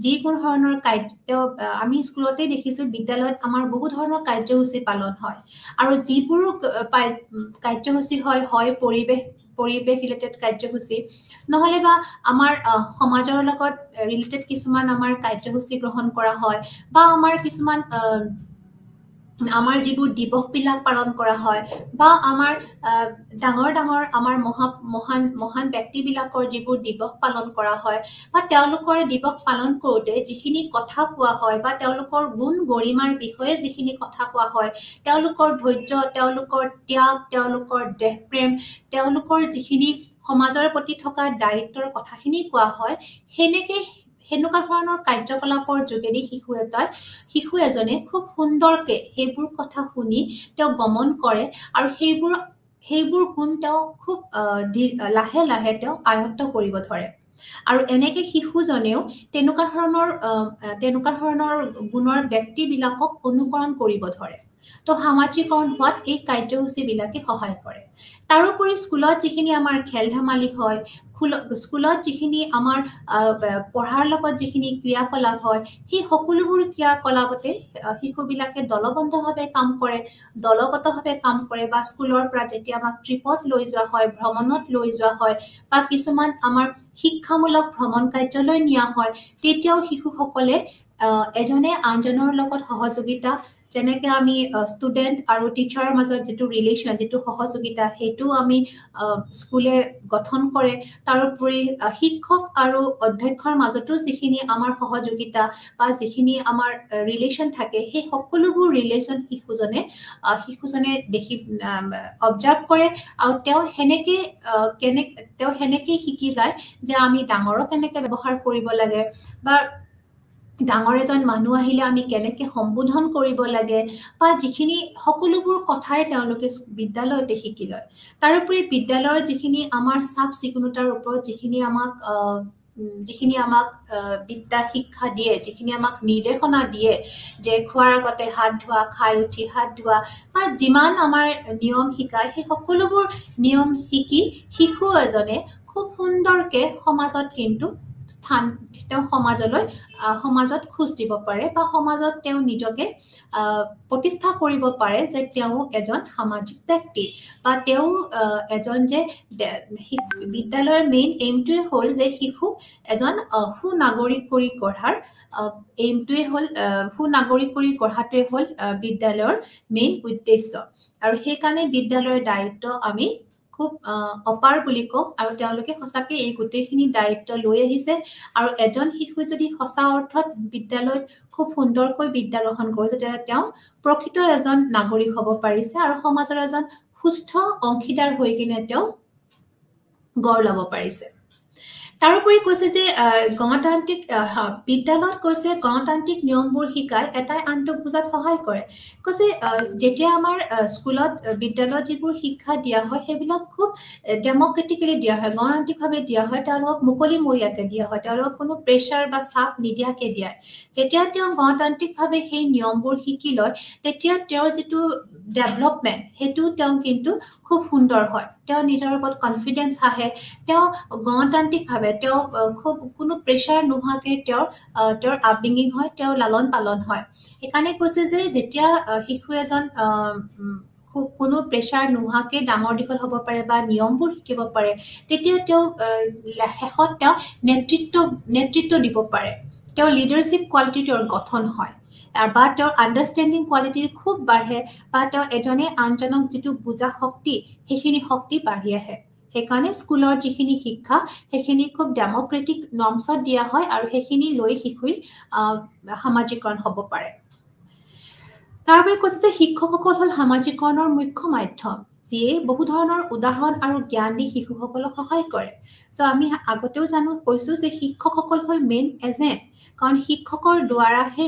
যিকোনো ধৰণৰ কাৰ্য আমি স্কুলতে দেখিছোঁ বিদ্যালয়ত আমাৰ বহু ধৰণৰ কাৰ্যসূচী পালন হয় আৰু যিবোৰ কাৰ্যসূচী হয় পৰিৱেশ ৰিলেটেড কাৰ্যসূচী নহলে বা আমাৰ সমাজৰ লগত ৰিলেটেড কিছুমান আমাৰ কাৰ্যসূচী গ্ৰহণ কৰা হয় বা আমাৰ কিছুমান আমাৰ যিবোৰ দিৱসবিলাক পালন কৰা হয় বা আমাৰ ডাঙৰ আমাৰ মহান ব্যক্তিবিলাকৰ যিবোৰ দিৱস পালন কৰা হয় বা তেওঁলোকৰ দিৱস পালন কৰোঁতে যিখিনি কথা কোৱা হয় বা তেওঁলোকৰ গুণ গৰিমাৰ বিষয়ে যিখিনি কথা কোৱা হয় তেওঁলোকৰ ধৈৰ্য তেওঁলোকৰ ত্যাগ তেওঁলোকৰ দেশপ্ৰেম তেওঁলোকৰ যিখিনি সমাজৰ প্ৰতি থকা দায়িত্বৰ কথাখিনি কোৱা হয় সেনেকুৱা ধৰণৰ কাৰ্যকলাপৰ যোগেদি শিশু এজনে খুব সুন্দৰকে সেইবোৰ কথা শুনি তেওঁ গমন কৰে আৰু সেইবোৰ গুণ তেওঁ খুব লাহে লাহে তেওঁ আয়ত্ত কৰিব ধৰে আৰু এনেকে শিশুজনেও তেনেকুৱা ধৰণৰ গুণৰ ব্যক্তিবিলাকক অনুকৰণ কৰিব ধৰে তো সামাজিকৰণ হোৱাত এই কাৰ্যসূচীবিলাকে সহায় কৰে তাৰোপৰি স্কুলত যিখিনি আমাৰ খেল ধেমালি হয় স্কুলত যিখিনি আমাৰ পঢ়াৰ লগত যিখিনি ক্ৰিয়াকলাপ হয় সেই সকলোবোৰ ক্ৰিয়াকলাপতে শিশুবিলাকে দলবদ্ধভাৱে কাম কৰে দলগতভাৱে কাম কৰে বা স্কুলৰ পৰা যেতিয়া আমাক ট্ৰিপত লৈ যোৱা হয় ভ্ৰমণত লৈ যোৱা হয় বা কিছুমান আমাৰ শিক্ষামূলক ভ্ৰমণ কাৰ্যলৈ নিয়া হয় তেতিয়াও শিশুসকলে এজনে আনজনৰ লগত সহযোগিতা যেনেকে আমি ষ্টুডেণ্ট আৰু টিচাৰৰ মাজত যিটো ৰিলেশ্যন যিটো সহযোগিতা সেইটো আমি স্কুলে গঠন কৰে তাৰোপৰি শিক্ষক আৰু অধ্যক্ষৰ মাজতো যিখিনি আমাৰ সহযোগিতা বা যিখিনি আমাৰ ৰিলেশ্যন থাকে সেই সকলোবোৰ ৰিলেশ্যন শিশুজনে দেখি অবজাৰ্ভ কৰে আৰু তেওঁ সেনেকে শিকি যায় যে আমি ডাঙৰক কেনেকে ব্যৱহাৰ কৰিব লাগে বা ডাঙৰ এজন মানুহ আহিলে আমি কেনেকে সম্বোধন কৰিব লাগে বা যিখিনি সকলোবোৰ কথাই তেওঁলোকে বিদ্যালয়তে শিকি লয় তাৰোপৰি বিদ্যালয়ৰ যিখিনি আমাৰ চাফ চিকুণতাৰ ওপৰত যিখিনি আমাক বিদ্যা শিক্ষা দিয়ে যিখিনি আমাক নিৰ্দেশনা দিয়ে যে খোৱাৰ আগতে হাত ধোৱা খাই উঠি হাত ধোৱা বা যিমান আমাৰ নিয়ম শিকায় সেই সকলোবোৰ নিয়ম শিকি শিশু এজনে খুব সুন্দৰকে সমাজত কিন্তু তেওঁ সমাজত খোজ দিব পাৰে বা সমাজত তেওঁ নিজকে প্ৰতিষ্ঠা কৰিব পাৰে যে তেওঁ এজন সামাজিক ব্যক্তি বা তেওঁ এজন যে বিদ্যালয়ৰ মেইন এইমটোৱে হ'ল যে শিশুক এজন সুনাগৰিক কৰি গঢ়াৰ এইমটোৱে হ'ল সুনাগৰিক কৰি গঢ়াটোৱে হ'ল বিদ্যালয়ৰ মেইন উদ্দেশ্য আৰু সেইকাৰণে বিদ্যালয়ৰ দায়িত্ব আমি খুব অপাৰ বুলি কওঁ আৰু তেওঁলোকে সঁচাকৈ এই গোটেইখিনি দায়িত্ব লৈ আহিছে আৰু এজন শিশু যদি সঁচা অৰ্থত বিদ্যালয়ত খুব সুন্দৰকৈ বিদ্যা গ্ৰহণ কৰিছে তেতিয়া তেওঁ প্ৰকৃত এজন নাগৰিক হ'ব পাৰিছে আৰু সমাজৰ এজন সুস্থ অংশীদাৰ হৈ কিনে তেওঁ গঢ় ল'ব পাৰিছে তাৰোপৰি কৈছে যে গণতান্ত্ৰিক বিদ্যালয়ত কৈছে গণতান্ত্ৰিক নিয়মবোৰ শিকাই এটাই আনটোক বুজাত সহায় কৰে কৈছে যেতিয়া আমাৰ স্কুলত বিদ্যালয়ত যিবোৰ শিক্ষা দিয়া হয় সেইবিলাক খুব ডেমক্ৰেটিকেলি দিয়া হয় গণতান্ত্ৰিকভাৱে দিয়া হয় তেওঁলোকক মুকলিমূৰীয়াকৈ দিয়া হয় তেওঁলোকক কোনো প্ৰেছাৰ বা চাপ নিদিয়াকৈ দিয়ে যেতিয়া তেওঁ গণতান্ত্ৰিকভাৱে সেই নিয়মবোৰ শিকি লয় তেতিয়া তেওঁৰ যিটো ডেভেলপমেণ্ট সেইটো তেওঁ কিন্তু খুব সুন্দৰ হয় তেওঁ নিজৰ ওপৰত কনফিডেন্স আহে তেওঁ গণতান্ত্ৰিকভাৱে তেওঁ খুব কোনো প্ৰেছাৰ নোহোৱাকৈ তেওঁৰ আপব্ৰিঙিং হয় তেওঁ লালন পালন হয় সেইকাৰণে কৈছে যে যেতিয়া শিশু এজন কোনো প্ৰেছাৰ নোহোৱাকৈ ডাঙৰ দীঘল হ'ব পাৰে বা নিয়মবোৰ শিকিব পাৰে তেতিয়া তেওঁ শেষত তেওঁ নেতৃত্ব দিব পাৰে তেওঁৰ লিডাৰশ্বিপ কোৱালিটি তেওঁৰ গঠন হয় বা তেওঁৰ আণ্ডাৰষ্টেণ্ডিং কোৱালিটি খুব বাঢ়ে বা তেওঁ এজনে আনজনক যিটো বুজা শক্তি সেইখিনি শক্তি বাঢ়ি আহে সেইকাৰণে স্কুলৰ যিখিনি শিক্ষা সেইখিনি খুব ডেমক্ৰেটিক নৰ্মছত দিয়া হয় আৰু সেইখিনি লৈ শিশুই সামাজিকৰণ হ'ব পাৰে তাৰবাবে কৈছে যে শিক্ষকসকল হ'ল সামাজিকৰণৰ মুখ্য মাধ্যম যিয়ে বহু ধৰণৰ উদাহৰণ আৰু জ্ঞান দি শিশুসকলক সহায় কৰে চ' আমি আগতেও কৈছোঁ যে শিক্ষকসকল হ'ল মেইন এজেণ্ট কাৰণ শিক্ষকৰ দ্বাৰাহে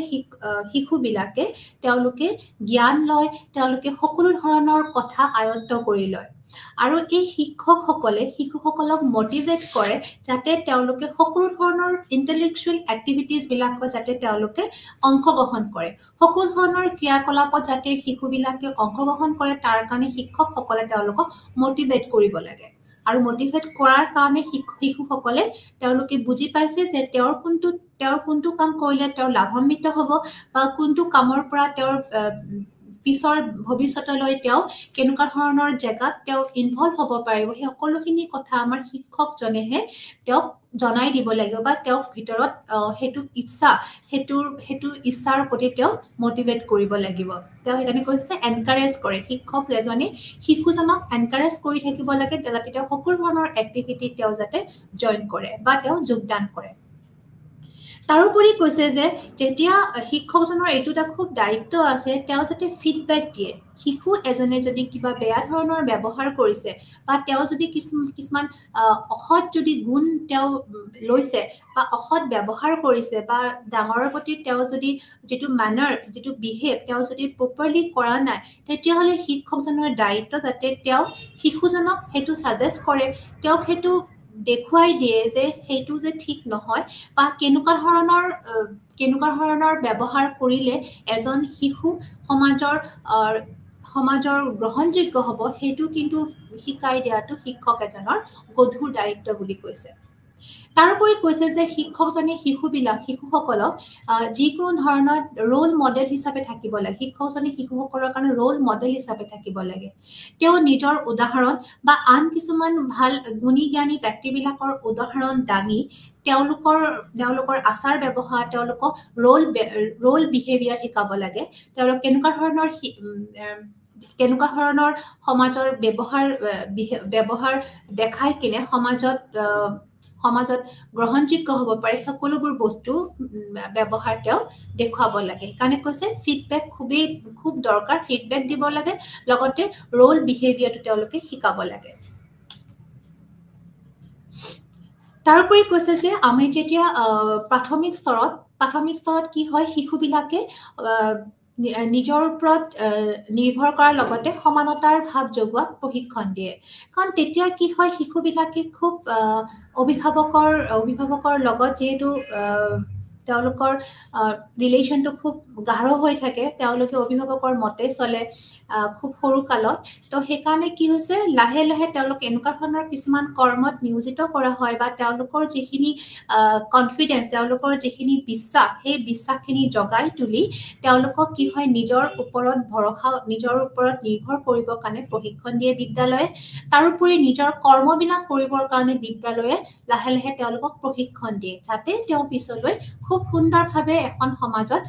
শিশুবিলাকে তেওঁলোকে জ্ঞান লয় তেওঁলোকে সকলো ধৰণৰ কথা আয়ত্ত কৰি লয় আৰু এই শিক্ষকসকলে শিশুসকলক মটিভেট কৰে যাতে তেওঁলোকে সকলো ধৰণৰ ইণ্টেলেকচুৱেল এক্টিভিটিজবিলাকত যাতে তেওঁলোকে অংশগ্ৰহণ কৰে সকলো ধৰণৰ ক্ৰিয়াকলাপত যাতে শিশুবিলাকে অংশগ্ৰহণ কৰে তাৰ কাৰণে শিক্ষকসকলে তেওঁলোকক মটিভেট কৰিব লাগে আৰু মটিভেট কৰাৰ কাৰণে শিশুসকলে তেওঁলোকে বুজি পাইছে যে তেওঁৰ কোনটো কাম কৰিলে তেওঁৰ লাভান্বিত হ'ব বা কোনটো কামৰ পৰা তেওঁৰ পিছৰ ভৱিষ্যতলৈ তেওঁ কেনেকুৱা ধৰণৰ জেগাত তেওঁ ইনভলভ হ'ব পাৰিব সেই সকলোখিনি কথা আমাৰ শিক্ষকজনেহে তেওঁক জনাই দিব লাগিব বা তেওঁক ভিতৰত সেইটো ইচ্ছাৰ প্ৰতি তেওঁ মটিভেট কৰিব লাগিব তেওঁ সেইকাৰণে কৈছে এনকাৰেজ কৰে শিক্ষক এজনে শিশুজনক এনকাৰেজ কৰি থাকিব লাগে যাতে তেওঁ সকলো ধৰণৰ এক্টিভিটি তেওঁ যাতে জইন কৰে বা তেওঁ যোগদান কৰে তাৰোপৰি কৈছে যে যেতিয়া শিক্ষকজনৰ এইটো এটা খুব দায়িত্ব আছে তেওঁ যাতে ফিডবেক দিয়ে শিশু এজনে যদি কিবা বেয়া ধৰণৰ ব্যৱহাৰ কৰিছে বা তেওঁ যদি কিছুমান অসৎ যদি গুণ তেওঁ লৈছে বা অসৎ ব্যৱহাৰ কৰিছে বা ডাঙৰৰ প্ৰতি তেওঁ যদি যিটো মেনাৰ যিটো বিহেভ তেওঁ যদি প্ৰপাৰলি কৰা নাই তেতিয়াহ'লে শিক্ষকজনৰ দায়িত্ব যাতে তেওঁ শিশুজনক সেইটো ছাজেষ্ট কৰে তেওঁক সেইটো দেখুৱাই দিয়ে যে সেইটো যে ঠিক নহয় বা কেনেকুৱা ধৰণৰ ব্যৱহাৰ কৰিলে এজন শিশু সমাজৰ গ্ৰহণযোগ্য হ'ব সেইটো কিন্তু শিকাই দিয়াটো শিক্ষক এজনৰ গধুৰ দায়িত্ব বুলি কৈছে তাৰোপৰি কৈছে যে শিক্ষকজনে শিশুসকলক যিকোনো ধৰণৰ ৰোল মডেল হিচাপে থাকিব লাগে শিক্ষকজনে শিশুসকলৰ কাৰণে ৰোল মডেল হিচাপে থাকিব লাগে তেওঁ নিজৰ উদাহৰণ বা আন কিছুমান ভাল গুণী জ্ঞানী ব্যক্তিবিলাকৰ উদাহৰণ দাঙি তেওঁলোকৰ আচাৰ ব্যৱহাৰ তেওঁলোকক ৰোল বিহেভিয়াৰ শিকাব লাগে তেওঁলোক কেনেকুৱা ধৰণৰ সমাজৰ ব্যৱহাৰ দেখাই কিনে সমাজত গ্ৰহণযোগ্য হ'ব পাৰে সকলোবোৰ বস্তু ব্যৱহাৰ তেওঁ দেখুৱাব লাগে সেইকাৰণে কৈছে ফিডবেক খুব দৰকাৰ ফিডবেক দিব লাগে লগতে ৰোল বিহেভিয়াৰটো তেওঁলোকে শিকাব লাগে তাৰোপৰি কৈছে যে আমি যেতিয়া প্ৰাথমিক স্তৰত কি হয় শিশুবিলাকে নিজৰ ওপৰত নিৰ্ভৰ কৰাৰ লগতে সমানতাৰ ভাৱ জগোৱাত প্ৰশিক্ষণ দিয়ে কাৰণ তেতিয়া কি হয় শিশুবিলাকে খুব অভিভাৱকৰ লগত যিহেতু তেওঁলোকৰ ৰিলেশ্যনটো খুব গাঢ় হৈ থাকে তেওঁলোকে অভিভাৱকৰ মতে চলে খুব সৰু কালত তো সেইকাৰণে কি হৈছে লাহে লাহে তেওঁলোক এনেকুৱা ধৰণৰ কিছুমান কৰ্মত নিয়োজিত কৰা হয় বা তেওঁলোকৰ যিখিনি কনফিডেন্স তেওঁলোকৰ যিখিনি বিশ্বাস সেই বিশ্বাসখিনি জগাই তুলি তেওঁলোকক কি হয় নিজৰ ওপৰত নিৰ্ভৰ কৰিবৰ কাৰণে প্ৰশিক্ষণ দিয়ে বিদ্যালয়ে তাৰোপৰি নিজৰ কৰ্মবিলাক কৰিবৰ কাৰণে বিদ্যালয়ে লাহে লাহে তেওঁলোকক প্ৰশিক্ষণ দিয়ে যাতে তেওঁ পিছলৈ খুব সুন্দৰভাৱে এখন সমাজত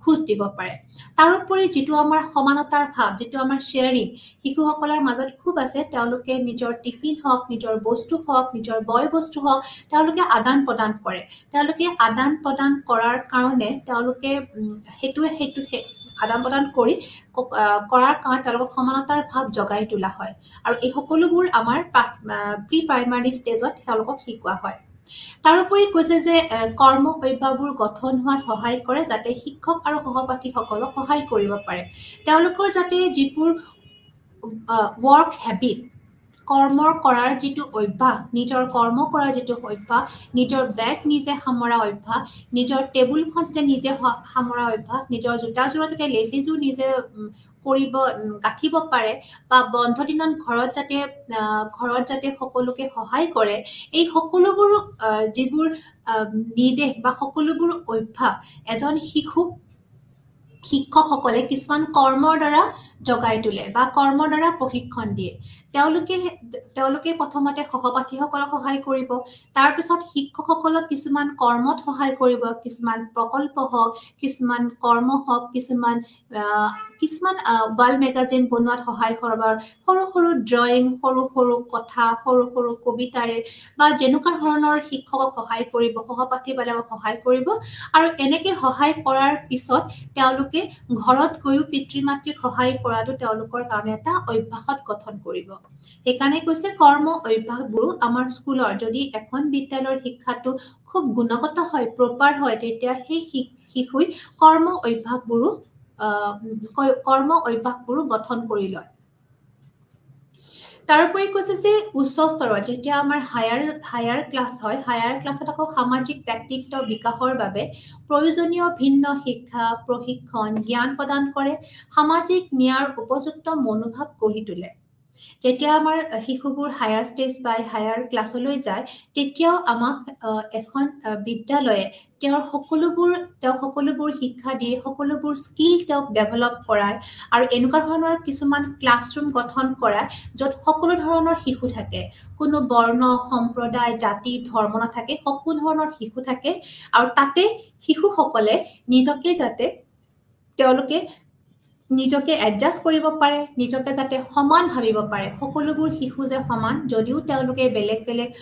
খোজ দিব পাৰে তাৰোপৰি যিটো আমাৰ সমানতাৰ ভাৱ যিটো আমাৰ শ্বেয়াৰিং শিশুসকলৰ মাজত খুব আছে তেওঁলোকে নিজৰ টিফিন হওক নিজৰ বস্তু হওক নিজৰ বয় বস্তু হওক তেওঁলোকে আদান প্ৰদান কৰে তেওঁলোকে আদান প্ৰদান কৰাৰ কাৰণে তেওঁলোকে সেইটোৱে আদান প্ৰদান কৰাৰ কাৰণে তেওঁলোকক সমানতাৰ ভাৱ জগাই তোলা হয় আৰু এই সকলোবোৰ আমাৰ প্ৰি প্ৰাইমাৰী ষ্টেজত তেওঁলোকক শিকোৱা হয় তাৰোপৰি কৈছে যে কৰ্ম অভ্যাসবোৰ গঠন হোৱাত সহায় কৰে যাতে শিক্ষক আৰু সহপাঠীসকলক সহায় কৰিব পাৰে তেওঁলোকৰ যাতে যিবোৰ ৱৰ্ক হেবিট কৰ্ম কৰাৰ যিটো অভ্যাস নিজৰ কৰ্ম কৰাৰ যিটো অভ্যাস নিজৰ বেগ নিজে সামৰা অভ্যাস নিজৰ টেবুলখন যাতে নিজে সামৰা অভ্যাস নিজৰ জোতাযোৰ যাতে লেচিযোৰ নিজে গাঁঠিব পাৰে বা বন্ধ দিনত ঘৰত যাতে সকলোকে সহায় কৰে এই সকলোবোৰ যিবোৰ নিৰ্দেশ বা সকলোবোৰ অভ্যাস এজন শিশুক শিক্ষকসকলে কিছুমান কৰ্মৰ দ্বাৰা জগাই তোলে বা কৰ্মৰ দ্বাৰা প্ৰশিক্ষণ দিয়ে তেওঁলোকে প্ৰথমতে সহপাঠীসকলক সহায় কৰিব তাৰ পিছত শিক্ষকসকলক কিছুমান কৰ্মত সহায় কৰিব কিছুমান প্ৰকল্প হওক কিছুমান কৰ্ম হওক কিছুমান ৱাল মেগাজিন বনোৱাত সহায় কৰবাৰ সৰু সৰু ড্ৰয়িং সৰু সৰু কথা সৰু সৰু কবিতাৰে বা যেনেকুৱা ধৰণৰ শিক্ষকক সহায় কৰিব সহপাঠীবিলাকক সহায় কৰিব আৰু এনেকৈ সহায় কৰাৰ পিছত তেওঁলোকে ঘৰত গৈও পিতৃ মাতৃক সহায় কৰাটো তেওঁলোকৰ কাৰণে এটা অভ্যাসত গঠন কৰিব সেইকাৰণে কৈছে কৰ্ম অভ্যাসবোৰো আমাৰ স্কুলৰ যদি এখন বিদ্যালয়ৰ শিক্ষাটো খুব গুণগত হয় প্ৰপাৰ হয় তেতিয়া সেই শিশুই কৰ্ম অভ্যাসবোৰো গঠন কৰি লয় তাৰোপৰি কৈছে যে উচ্চ স্তৰত যেতিয়া আমাৰ হায়াৰ ক্লাছ হয় হায়াৰ ক্লাছত আকৌ সামাজিক ব্যক্তিত্ব বিকাশৰ বাবে প্ৰয়োজনীয় ভিন্ন শিক্ষা প্ৰশিক্ষণ জ্ঞান প্ৰদান কৰে সামাজিক ন্যায়ৰ উপযুক্ত মনোভাৱ গঢ়ি তোলে যেতিয়া আমাৰ শিশুবোৰ হায়াৰ ষ্টেজ পায় হায়াৰ ক্লাছলৈ যায় তেতিয়াও আমাক এখন বিদ্যালয়ে তেওঁৰ সকলোবোৰ শিক্ষা দিয়ে সকলোবোৰ স্কিল তেওঁক ডেভেলপ কৰায় আৰু এনেকুৱা ধৰণৰ কিছুমান ক্লাছৰুম গঠন কৰায় য'ত সকলো ধৰণৰ শিশু থাকে কোনো বৰ্ণ সম্প্ৰদায় জাতি ধৰ্ম নাথাকে সকলো ধৰণৰ শিশু থাকে আৰু তাতে শিশুসকলে নিজকে এডজাষ্ট কৰিব পাৰে নিজকে যাতে সমান ভাবিব পাৰে সকলোবোৰ শিশু যে সমান যদিও তেওঁলোকে বেলেগ বেলেগ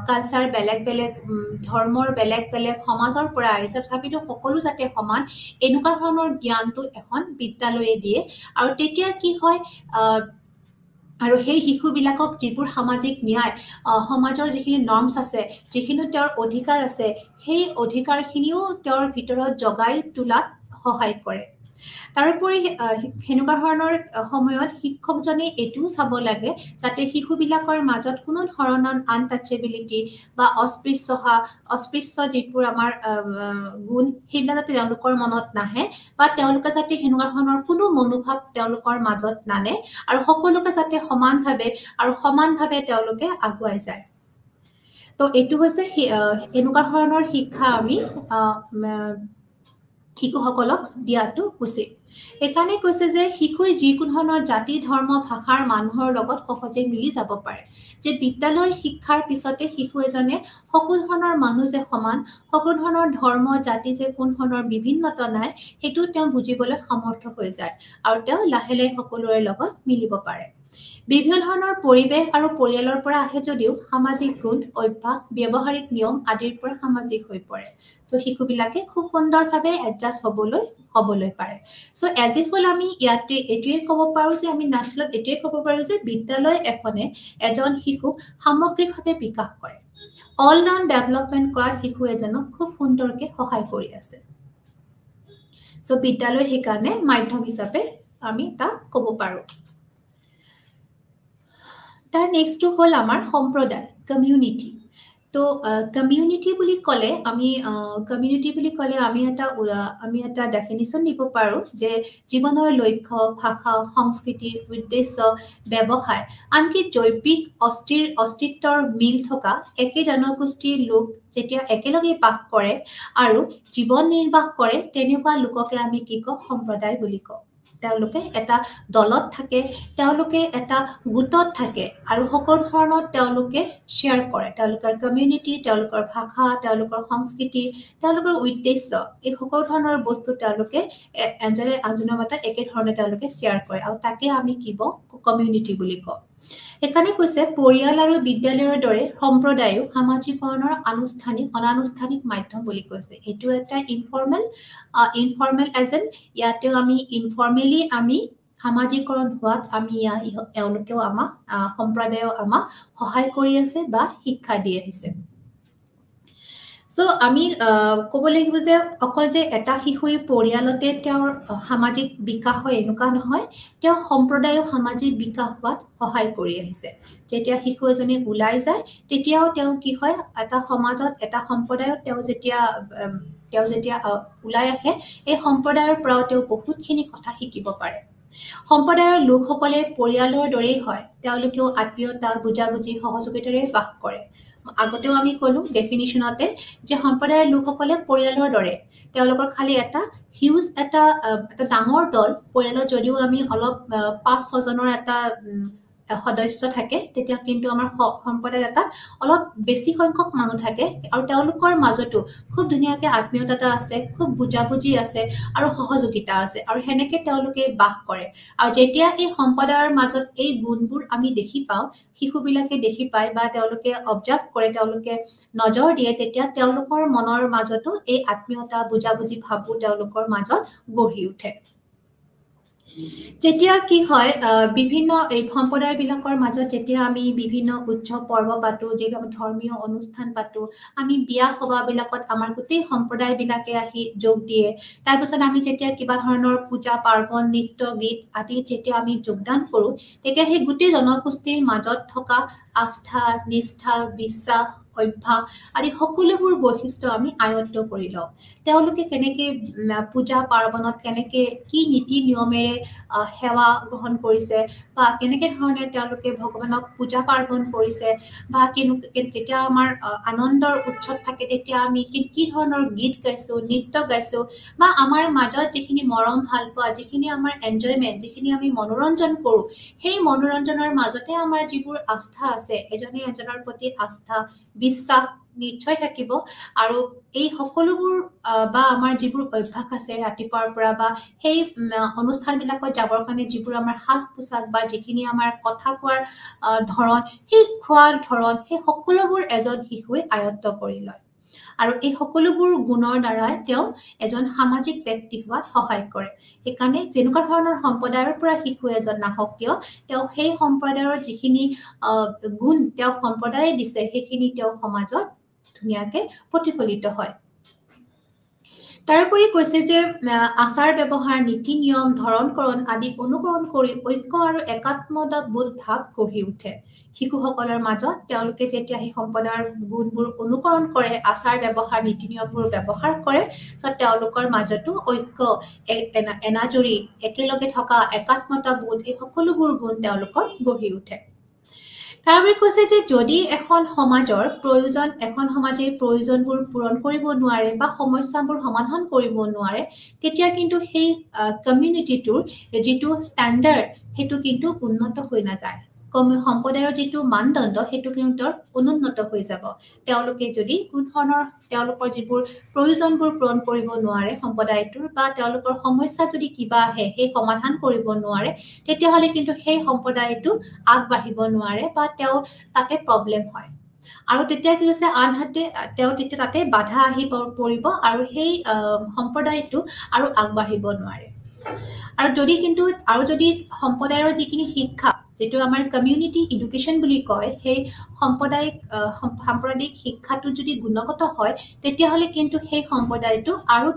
কালচাৰ বেলেগ বেলেগ ধৰ্মৰ বেলেগ বেলেগ সমাজৰ পৰা আহিছে তথাপিতো সকলো যাতে সমান এনেকুৱা ধৰণৰ জ্ঞানটো এখন বিদ্যালয়ে দিয়ে আৰু তেতিয়া কি হয় আৰু সেই শিশুবিলাকক যিবোৰ সামাজিক ন্যায় সমাজৰ যিখিনি নৰ্মছ আছে যিখিনি তেওঁৰ অধিকাৰ আছে সেই অধিকাৰখিনিও তেওঁৰ ভিতৰত জগাই তোলাত সহায় কৰে তাৰোপৰি হেনেকুৱা ধৰণৰ সময়ত শিক্ষকজনে এইটোও চাব লাগে যাতে শিশুবিলাকৰ মাজত কোনো ধৰণৰ আনটাচেবিলিটি বা অস্পৃশ্য যিবোৰ আমাৰ গুণ সেইবিলাক যাতে তেওঁলোকৰ মনত নাহে বা তেওঁলোকে যাতে হেনেকুৱা ধৰণৰ কোনো মনোভাৱ তেওঁলোকৰ মাজত নানে আৰু সকলোকে যাতে সমানভাৱে তেওঁলোকে আগুৱাই যায় তো এইটো হৈছে এনেকুৱা ধৰণৰ শিক্ষা আমি শিশুসকলক দিয়াটো উচিত একাৰণে কৈছে যে শিশুই যিকোনো ধৰণৰ জাতি ধৰ্ম ভাষাৰ মানুহৰ লগত সহজে মিলি যাব পাৰে যে বিদ্যালয়ৰ শিক্ষাৰ পিছতে শিশু এজনে সকলো ধৰণৰ মানুহ যে সমান সকলো ধৰণৰ ধৰ্ম জাতি যে কোন ধৰণৰ বিভিন্নতা নাই সেইটো তেওঁ বুজিবলৈ সমৰ্থ হৈ যায় আৰু তেওঁ লাহে লাহে সকলোৰে লগত মিলিব পাৰে বিভিন্ন ধৰণৰ পৰিৱেশ আৰু পৰিয়ালৰ পৰা আহে যদিও সামাজিক গুণ অভ্যাস ব্যৱহাৰিক নিয়ম আদিৰ পৰা সামাজিক হৈ পৰে সো শিশুবিলাকে খুব সুন্দৰভাৱে এডজাষ্ট হ'বলৈ পাৰে সো এজ ইফ হল আমি ইয়াতে এটোৱে ক'ব পাৰো যে আমি নাচলত এটোৱে ক'ব পাৰো যে বিদ্যালয় এখনে এজন শিশুক সামগ্ৰিকভাৱে বিকাশ কৰে অল ৰাউণ্ড ডেভেলপমেণ্ট কৰাত শিশু এজনক খুব সুন্দৰকৈ সহায় কৰি আছে সো বিদ্যালয় সেইকাৰণে মাধ্যম হিচাপে আমি তাক ক'ব পাৰো তাৰ নেক্সটটো হ'ল আমাৰ সম্প্ৰদায় কমিউনিটি তো কমিউনিটি বুলি ক'লে আমি এটা ডেফিনিশ্যন দিব পাৰো যে জীৱনৰ লক্ষ্য ভাষা সংস্কৃতি উদ্দেশ্য ব্যৱসায় আনকি জৈৱিক অস্তিত্বৰ মিল থকা একে জনগোষ্ঠীৰ লোক যেতিয়া একেলগে বাস কৰে আৰু জীৱন নিৰ্বাহ কৰে তেনেকুৱা লোককে আমি কি কওঁ সম্প্ৰদায় বুলি কওঁ তেওঁলোকে এটা দলত থাকে তেওঁলোকে এটা গোটত থাকে আৰু সকলো ধৰণৰ তেওঁলোকে শেয়াৰ কৰে তেওঁলোকৰ কমিউনিটি তেওঁলোকৰ ভাষা তেওঁলোকৰ সংস্কৃতি তেওঁলোকৰ উদ্দেশ্য এই সকলো ধৰণৰ বস্তু তেওঁলোকে আনজনৰ মতে একে ধৰণে তেওঁলোকে শেয়াৰ কৰে আৰু তাকে আমি কি কওঁ কমিউনিটি বুলি কওঁ এখানে কৈছে পৰিয়াল আৰু বিদ্যালয়ৰ দৰে সম্প্ৰদায়ো সামাজিকৰণৰ অনানুষ্ঠানিক মাধ্যম বুলি কৈছে এটো এটা ইনফৰ্মেল এজেন্ট ইয়াতেও আমি ইনফৰ্মেলি আমি সামাজিকৰণ হোৱাত আমি এওঁলোকেও আমাক সম্প্ৰদায়ও আমাক সহায় কৰি আছে বা শিক্ষা দি আহিছে সো আমি ক'ব লাগিব যে অকল যে এটা শিশুই পৰিয়ালতে তেওঁৰ সামাজিক বিকাশ হয় এনেকুৱা নহয় তেওঁ সম্প্ৰদায়ৰ সামাজিক বিকাশ হোৱাত সহায় কৰি আহিছে যেতিয়া শিশু এজনে ওলাই যায় তেতিয়াও তেওঁ কি হয় এটা সমাজত এটা সম্প্ৰদায়ত তেওঁ যেতিয়া ওলাই আহে এই সম্প্ৰদায়ৰ পৰাও তেওঁ বহুতখিনি কথা শিকিব পাৰে সম্প্ৰদায়ৰ লোকসকলে পৰিয়ালৰ দৰেই হয় তেওঁলোকেও আত্মীয়তা বুজাবুজি সহযোগিতাৰে বাস কৰে আগতেও আমি ক'লো ডেফিনিশ্যনতে যে সম্প্ৰদায়ৰ লোকসকলে পৰিয়ালৰ দৰে তেওঁলোকৰ খালি এটা হিউজ এটা ডাঙৰ দল পৰিয়ালত যদিও আমি অলপ 5-6 জনৰ এটা সদস্য থাকে তেতিয়া কিন্তু আমাৰ সম্প্ৰদায়ত এটা অলপ বেছি সংখ্যক মানুহ থাকে আৰু তেওঁলোকৰ মাজতো খুব ধুনীয়াকৈ আত্মীয়তা আছে খুব বুজাবুজি আছে আৰু সহযোগিতা আছে আৰু হেনেকে তেওঁলোকে বাস কৰে আৰু যেতিয়া এই সম্প্ৰদায়ৰ মাজত এই গুণবোৰ আমি দেখি পাওঁ শিশুবিলাকে দেখি পায় বা তেওঁলোকে অবজাৰ্ভ কৰে তেওঁলোকে নজৰ দিয়ে তেতিয়া তেওঁলোকৰ মনৰ মাজতো এই আত্মীয়তা বুজাবুজি ভাৱবোৰ তেওঁলোকৰ মাজত গঢ়ি উঠে যেতিয়া কি হয় বিভিন্ন এই সম্প্ৰদায়বিলাকৰ মাজত যেতিয়া আমি বিভিন্ন উৎসৱ পৰ্ব পাতো যেনে ধৰ্মীয় অনুষ্ঠান পাতো আমি বিয়া সভাবিলাকত আমাৰ গোটেই সম্প্ৰদায়বিলাকে আহি যোগ দিয়ে তাৰপিছত আমি যেতিয়া কিবা ধৰণৰ পূজা পাৰ্বণ নৃত্য গীত আদি যেতিয়া আমি যোগদান কৰো তেতিয়া সেই গোটেই জনগোষ্ঠীৰ মাজত থকা আস্থা নিষ্ঠা বিশ্বাস অভ্যাস আদি সকলোবোৰ বৈশিষ্ট্য আমি আয়ত্ত কৰি লওঁ তেওঁলোকে কেনেকৈ পূজা পাৰ্বণত কেনেকৈ কি নীতি নিয়মেৰে সেৱা গ্ৰহণ কৰিছে বা কেনেকৈ ধৰণে তেওঁলোকে ভগৱানক পূজা পাৰ্বণ কৰিছে বা যেতিয়া আমাৰ আনন্দৰ উৎসৱ থাকে তেতিয়া আমি কি ধৰণৰ গীত গাইছোঁ নৃত্য গাইছোঁ বা আমাৰ মাজত যিখিনি মৰম ভাল পোৱা যিখিনি আমাৰ এনজয়মেণ্ট যিখিনি আমি মনোৰঞ্জন কৰোঁ সেই মনোৰঞ্জনৰ মাজতে আমাৰ যিবোৰ আস্থা আছে এজনে এজনৰ প্ৰতি আস্থা বিশ্বাস নিশ্চয় থাকিব আৰু এই সকলোবোৰ বা আমাৰ যিবোৰ অভ্যাস আছে ৰাতিপুৱাৰ পৰা বা সেই অনুষ্ঠানবিলাকত যাবৰ কাৰণে যিবোৰ আমাৰ সাজ পোছাক বা যিখিনি আমাৰ কথা কোৱাৰ ধৰণ সেই খোৱাৰ ধৰণ সেই সকলোবোৰ এজন শিশুৱে আয়ত্ত কৰি লয় আৰু এই সকলোবোৰ গুণৰ দ্বাৰাই তেওঁ এজন সামাজিক ব্যক্তি হোৱাত সহায় কৰে সেইকাৰণে যেনেকুৱা ধৰণৰ সম্প্ৰদায়ৰ পৰা শিশু এজন নাহক কিয় তেওঁ সেই সম্প্ৰদায়ৰ যিখিনি গুণ তেওঁ সম্প্ৰদায়ে দিছে সেইখিনি তেওঁ সমাজত ধুনীয়াকে প্ৰতিফলিত হয় তাৰোপৰি কৈছে যে আচাৰ ব্যৱহাৰ নীতি নিয়ম ধৰণকৰণ আদি অনুকৰণ কৰি ঐক্য আৰু একাত্মতা বোধ ভাৱ গঢ়ি উঠে শিশুসকলৰ মাজত তেওঁলোকে যেতিয়া সেই সম্প্ৰদায়ৰ গুণবোৰ অনুকৰণ কৰে আচাৰ ব্যৱহাৰ নীতি নিয়মবোৰ ব্যৱহাৰ কৰে তেওঁলোকৰ মাজতো ঐক্য এনাজৰি একেলগে থকা একাত্মতা বোধ এই সকলোবোৰ গুণ তেওঁলোকৰ গঢ়ি উঠে তাৰবাবে কৈছে যে যদি এখন সমাজৰ প্ৰয়োজন এখন সমাজে প্ৰয়োজনবোৰ পূৰণ কৰিব নোৱাৰে বা সমস্যাবোৰ সমাধান কৰিব নোৱাৰে তেতিয়া কিন্তু সেই কমিউনিটিটোৰ যিটো ষ্টেণ্ডাৰ্ড সেইটো কিন্তু উন্নত হৈ নাযায় সম্প্ৰদায়ৰ যিটো মানদণ্ড সেইটো কিন্তু অনুন্নত হৈ যাব তেওঁলোকে যদি কোনো ধৰণৰ তেওঁলোকৰ যিবোৰ প্ৰয়োজনবোৰ পূৰণ কৰিব নোৱাৰে সম্প্ৰদায়টোৰ বা তেওঁলোকৰ সমস্যা যদি কিবা আহে সেই সমাধান কৰিব নোৱাৰে তেতিয়াহ'লে কিন্তু সেই সম্প্ৰদায়টো আগবাঢ়িব নোৱাৰে বা তেওঁ তাতে প্ৰব্লেম হয় আৰু তেতিয়া কি হৈছে আনহাতে তেওঁ তেতিয়া তাতে বাধা আহি পৰিব আৰু সেই সম্প্ৰদায়টো আৰু আগবাঢ়িব নোৱাৰে আৰু যদি সম্প্ৰদায়ৰ যিখিনি শিক্ষা যেটো আমাৰ কমিউনিটি এডুকেশ্যন বুলি কয় সেই সাম্প্ৰদায়িক শিক্ষাটো যদি গুণগত হয় তেতিয়াহ'লে কিন্তু সেই সম্প্ৰদায়টো আৰু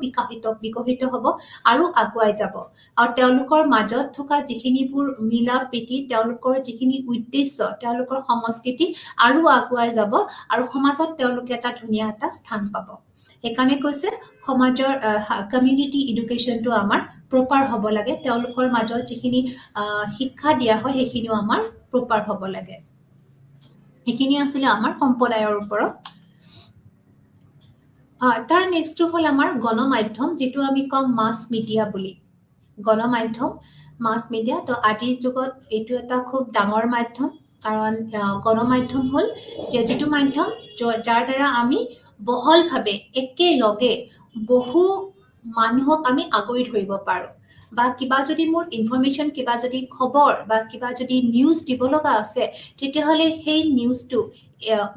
বিকশিত হ'ব আৰু আগুৱাই যাব আৰু তেওঁলোকৰ মাজত থকা যিখিনিবোৰ মিলা প্ৰীতি তেওঁলোকৰ যিখিনি উদ্দেশ্য তেওঁলোকৰ সংস্কৃতি আৰু আগুৱাই যাব আৰু সমাজত তেওঁলোকে এটা ধুনীয়া এটা স্থান পাব সেইকাৰণে কৈছে সমাজৰ কমিউনিটি এডুকেশ্যনটো আমাৰ প্ৰপাৰ হ'ব লাগে তেওঁলোকৰ মাজত যিখিনি শিক্ষা দিয়া হয় সেইখিনিও আমাৰ প্ৰপাৰ হ'ব লাগে সেইখিনি আছিলে আমাৰ সম্প্ৰদায়ৰ ওপৰত তাৰ নেক্সটটো হ'ল আমাৰ গণমাধ্যম যিটো আমি কম মাছ মিডিয়া বুলি গণমাধ্যম মাছ মিডিয়া তো আজিৰ যুগত এইটো এটা খুব ডাঙৰ মাধ্যম কাৰণ গণমাধ্যম হ'ল যিটো মাধ্যম যাৰ দ্বাৰা আমি বহলভাৱে একেলগে বহু মানুহক আমি আগুৰি ধৰিব পাৰোঁ বা কিবা যদি মোৰ ইনফৰমেশ্যন কিবা যদি খবৰ বা কিবা যদি নিউজ দিব লগা আছে তেতিয়াহ'লে সেই নিউজটো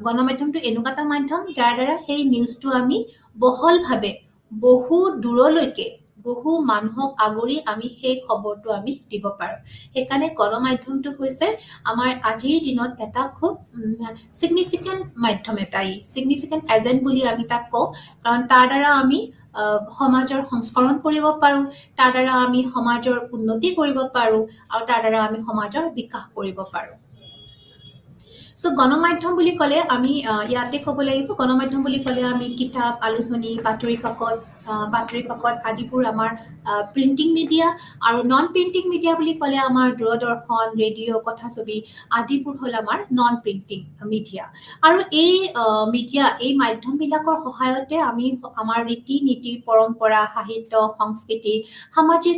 গণমাধ্যমটো এনেকুৱা এটা মাধ্যম যাৰ দ্বাৰা সেই নিউজটো আমি বহলভাৱে বহু দূৰলৈকে বহু মানুহক আগুৰি আমি সেই খবৰটো আমি দিব পাৰোঁ সেইকাৰণে গণমাধ্যমটো হৈছে আমাৰ আজিৰ দিনত এটা খুব চিগনিফিকেণ্ট মাধ্যম এটা চিগনিফিকেণ্ট এজেণ্ট বুলি আমি তাক কওঁ কাৰণ তাৰ দ্বাৰা আমি সমাজৰ সংস্কৰণ কৰিব পাৰোঁ তাৰ দ্বাৰা আমি সমাজৰ উন্নতি কৰিব পাৰোঁ আৰু তাৰ দ্বাৰা আমি সমাজৰ বিকাশ কৰিব পাৰোঁ সো গণমাধ্যম বুলি ক'লে আমি ইয়াতে ক'ব লাগিব গণমাধ্যম বুলি ক'লে আমি কিতাপ আলোচনী বাতৰি কাকত আদিবোৰ আমাৰ প্ৰিণ্টিং মিডিয়া আৰু নন প্ৰিণ্টিং মিডিয়া বুলি ক'লে আমাৰ দূৰদৰ্শন ৰেডিঅ' কথাছবি আদিবোৰ হ'ল আমাৰ নন প্ৰিণ্টিং মিডিয়া আৰু এই মাধ্যমবিলাকৰ সহায়তে আমি আমাৰ ৰীতি নীতি পৰম্পৰা সাহিত্য সংস্কৃতি সামাজিক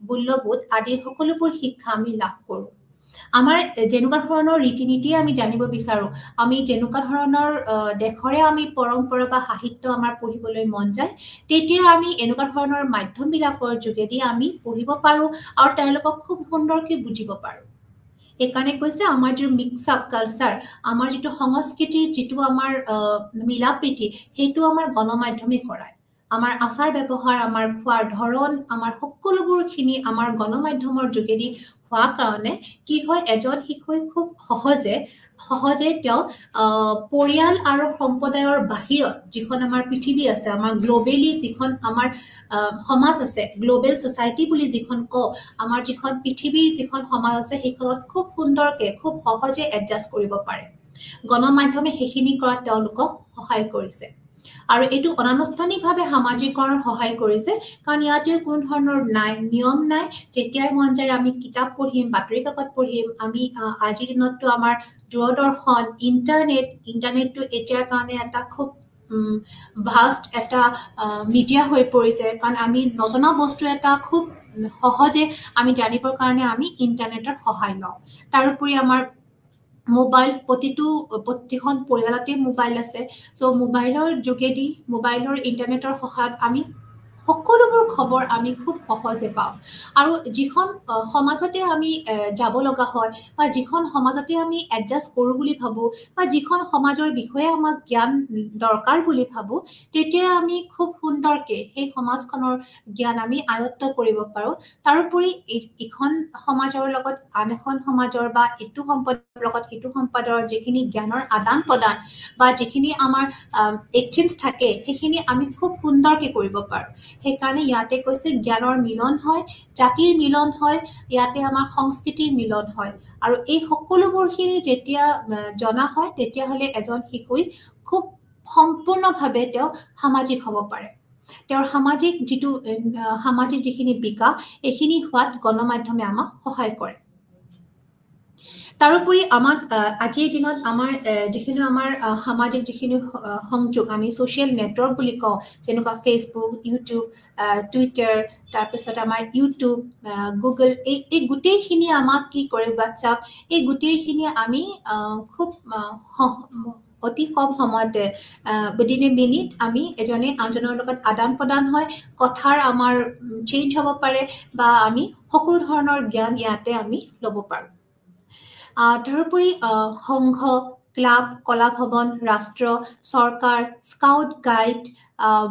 মূল্যবোধ আদি সকলোবোৰ শিক্ষা আমি লাভ কৰোঁ আমাৰ যেনেকুৱা ধৰণৰ ৰীতি নীতি আমি জানিব বিচাৰো আমি যেনেকুৱা ধৰণৰ দেশৰে আমি পৰম্পৰা বা সাহিত্য আমাৰ পঢ়িবলৈ মন যায় তেতিয়া আমি এনেকুৱা ধৰণৰ মাধ্যমবিলাকৰ যোগেদি আমি পঢ়িব পাৰো আৰু তেওঁলোকক খুব সুন্দৰকৈ বুজিব পাৰো সেইকাৰণে কৈছে আমাৰ যিটো মিক্স আপ কালচাৰ আমাৰ যিটো সংস্কৃতিৰ যিটো আমাৰ মিলা প্ৰীতি সেইটো আমাৰ গণমাধ্যমে কৰায় আমাৰ আচাৰ ব্যৱহাৰ আমাৰ খোৱাৰ ধৰণ আমাৰ সকলোবোৰখিনি আমাৰ গণমাধ্যমৰ যোগেদি হোৱা কাৰণে কি হয় এজন শিশুৱে খুব সহজে তেওঁ পৰিয়াল আৰু সম্প্ৰদায়ৰ বাহিৰত যিখন আমাৰ পৃথিৱী আছে আমাৰ গ্লোবেলি যিখন আমাৰ সমাজ আছে গ্লোবেল সোসাইটি বুলি যিখন কওঁ আমাৰ যিখন পৃথিৱীৰ যিখন সমাজ আছে সেইখনত খুব সুন্দৰকৈ খুব সহজে এডজাষ্ট কৰিব পাৰে গণমাধ্যমে সেইখিনি কৰাত তেওঁলোকক সহায় কৰিছে আৰু এইটো অনানুষ্ঠানিকভাৱে সামাজিকৰণ সহায় কৰিছে কাৰণ ইয়াতে কোনো ধৰণৰ নিয়ম নাই যেতিয়াই মন যায় আমি কিতাপ পঢ়িম বাতৰি কাকত পঢ়িম আমি আজিৰ দিনততো আমাৰ দূৰদৰ্শন ইণ্টাৰনেটটো এতিয়াৰ কাৰণে এটা খুব ভাষ্ট এটা মিডিয়া হৈ পৰিছে কাৰণ আমি নজনা বস্তু এটা খুব সহজে আমি জানিবৰ কাৰণে আমি ইণ্টাৰনেটৰ সহায় লওঁ তাৰোপৰি আমাৰ মোবাইল প্ৰতিখন পৰিয়ালতে মোবাইল আছে চ' মোবাইলৰ যোগেদি মোবাইলৰ ইণ্টাৰনেটৰ সহায়ত আমি সকলোবোৰ খবৰ আমি খুব সহজে পাওঁ আৰু যিখন সমাজতে আমি যাব লগা হয় বা যিখন সমাজতে আমি এডজাষ্ট কৰোঁ বুলি ভাবোঁ বা যিখন সমাজৰ বিষয়ে আমাক জ্ঞান দৰকাৰ বুলি ভাবোঁ তেতিয়া আমি খুব সুন্দৰকৈ সেই সমাজখনৰ জ্ঞান আমি আয়ত্ত কৰিব পাৰোঁ তাৰোপৰি ইখন সমাজৰ লগত আন এখন সমাজৰ বা ইটো সম্প্ৰদায়ৰ লগত সিটো সম্প্ৰদায়ৰ যিখিনি জ্ঞানৰ আদান প্ৰদান বা যিখিনি আমাৰ এক্সচেঞ্জ থাকে সেইখিনি আমি খুব সুন্দৰকৈ কৰিব পাৰোঁ সেইকাৰণে ইয়াতে কৈছে জ্ঞানৰ মিলন হয় জাতিৰ মিলন হয় ইয়াতে আমাৰ সংস্কৃতিৰ মিলন হয় আৰু এই সকলোবোৰখিনি যেতিয়া জনা হয় তেতিয়াহ'লে এজন শিশুই খুব সম্পূৰ্ণভাৱে তেওঁ সামাজিক হ'ব পাৰে তেওঁৰ সামাজিক যিখিনি বিকাশ এইখিনি হোৱাত গণমাধ্যমে আমাক সহায় কৰে তাৰোপৰি আমাক আজিৰ দিনত আমাৰ যিখিনি আমাৰ সামাজিক যিখিনি সংযোগ আমি ছ'চিয়েল নেটৱৰ্ক বুলি কওঁ যেনেকুৱা ফেচবুক ইউটিউব টুইটাৰ তাৰপিছত আমাৰ ইউটিউব গুগল এই গোটেইখিনি আমাক কি কৰে হোৱাটছআপ এই গোটেইখিনি আমি খুব অতি কম সময়তে উইদিন এ মিনিট আমি এজনে আনজনৰ লগত আদান প্ৰদান হয় কথাৰ আমাৰ চেঞ্জ হ'ব পাৰে বা আমি সকলো ধৰণৰ জ্ঞান ইয়াতে আমি ল'ব পাৰোঁ তাৰোপৰি সংঘ ক্লাব কলা ভৱন ৰাষ্ট্ৰ চৰকাৰ স্কাউট গাইড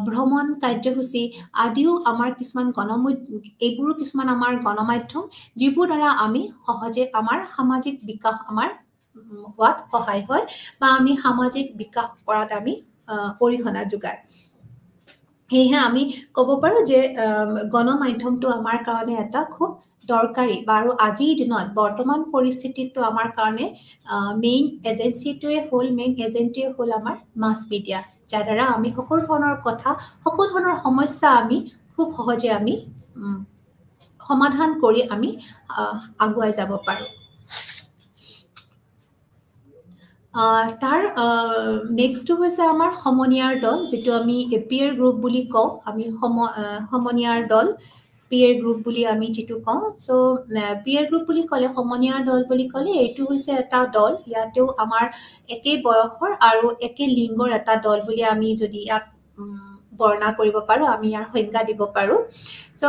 ভ্ৰমণ কাৰ্যসূচী আদিও আমাৰ কিছুমান এইবোৰো কিছুমান আমাৰ গণমাধ্যম যিবোৰ দ্বাৰা আমি সহজে আমাৰ সামাজিক বিকাশ আমাৰ হোৱাত সহায় হয় বা আমি সামাজিক বিকাশ কৰাত আমি অৰিহণা যোগায় সেয়েহে আমি ক'ব পাৰোঁ যে গণমাধ্যমটো আমাৰ কাৰণে এটা খুব দৰকাৰী বা আৰু আজিৰ দিনত বৰ্তমান পৰিস্থিতিটো আমাৰ কাৰণে মেইন এজেণ্টটোৱে হ'ল আমাৰ মাছ মিডিয়া যাৰ দ্বাৰা আমি সকলো ধৰণৰ কথা সকলো ধৰণৰ সমস্যা আমি খুব সহজে আমি সমাধান কৰি আমি আগুৱাই যাব পাৰোঁ তাৰ নেক্সটটো হৈছে আমাৰ সমনীয়াৰ দল যিটো আমি পিয়েৰ গ্ৰুপ বুলি কওঁ আমি সমনীয়াৰ দল পিয়েৰ গ্ৰুপ বুলি আমি যিটো কওঁ চ' পিয়েৰ গ্ৰুপ বুলি ক'লে সমনীয়াৰ দল বুলি ক'লে এইটো হৈছে এটা দল ইয়াতেও আমাৰ একে বয়সৰ আৰু একে লিংগৰ এটা দল বুলি আমি যদি ইয়াক বৰ্ণনা কৰিব পাৰোঁ আমি ইয়াৰ সংজ্ঞা দিব পাৰোঁ চ'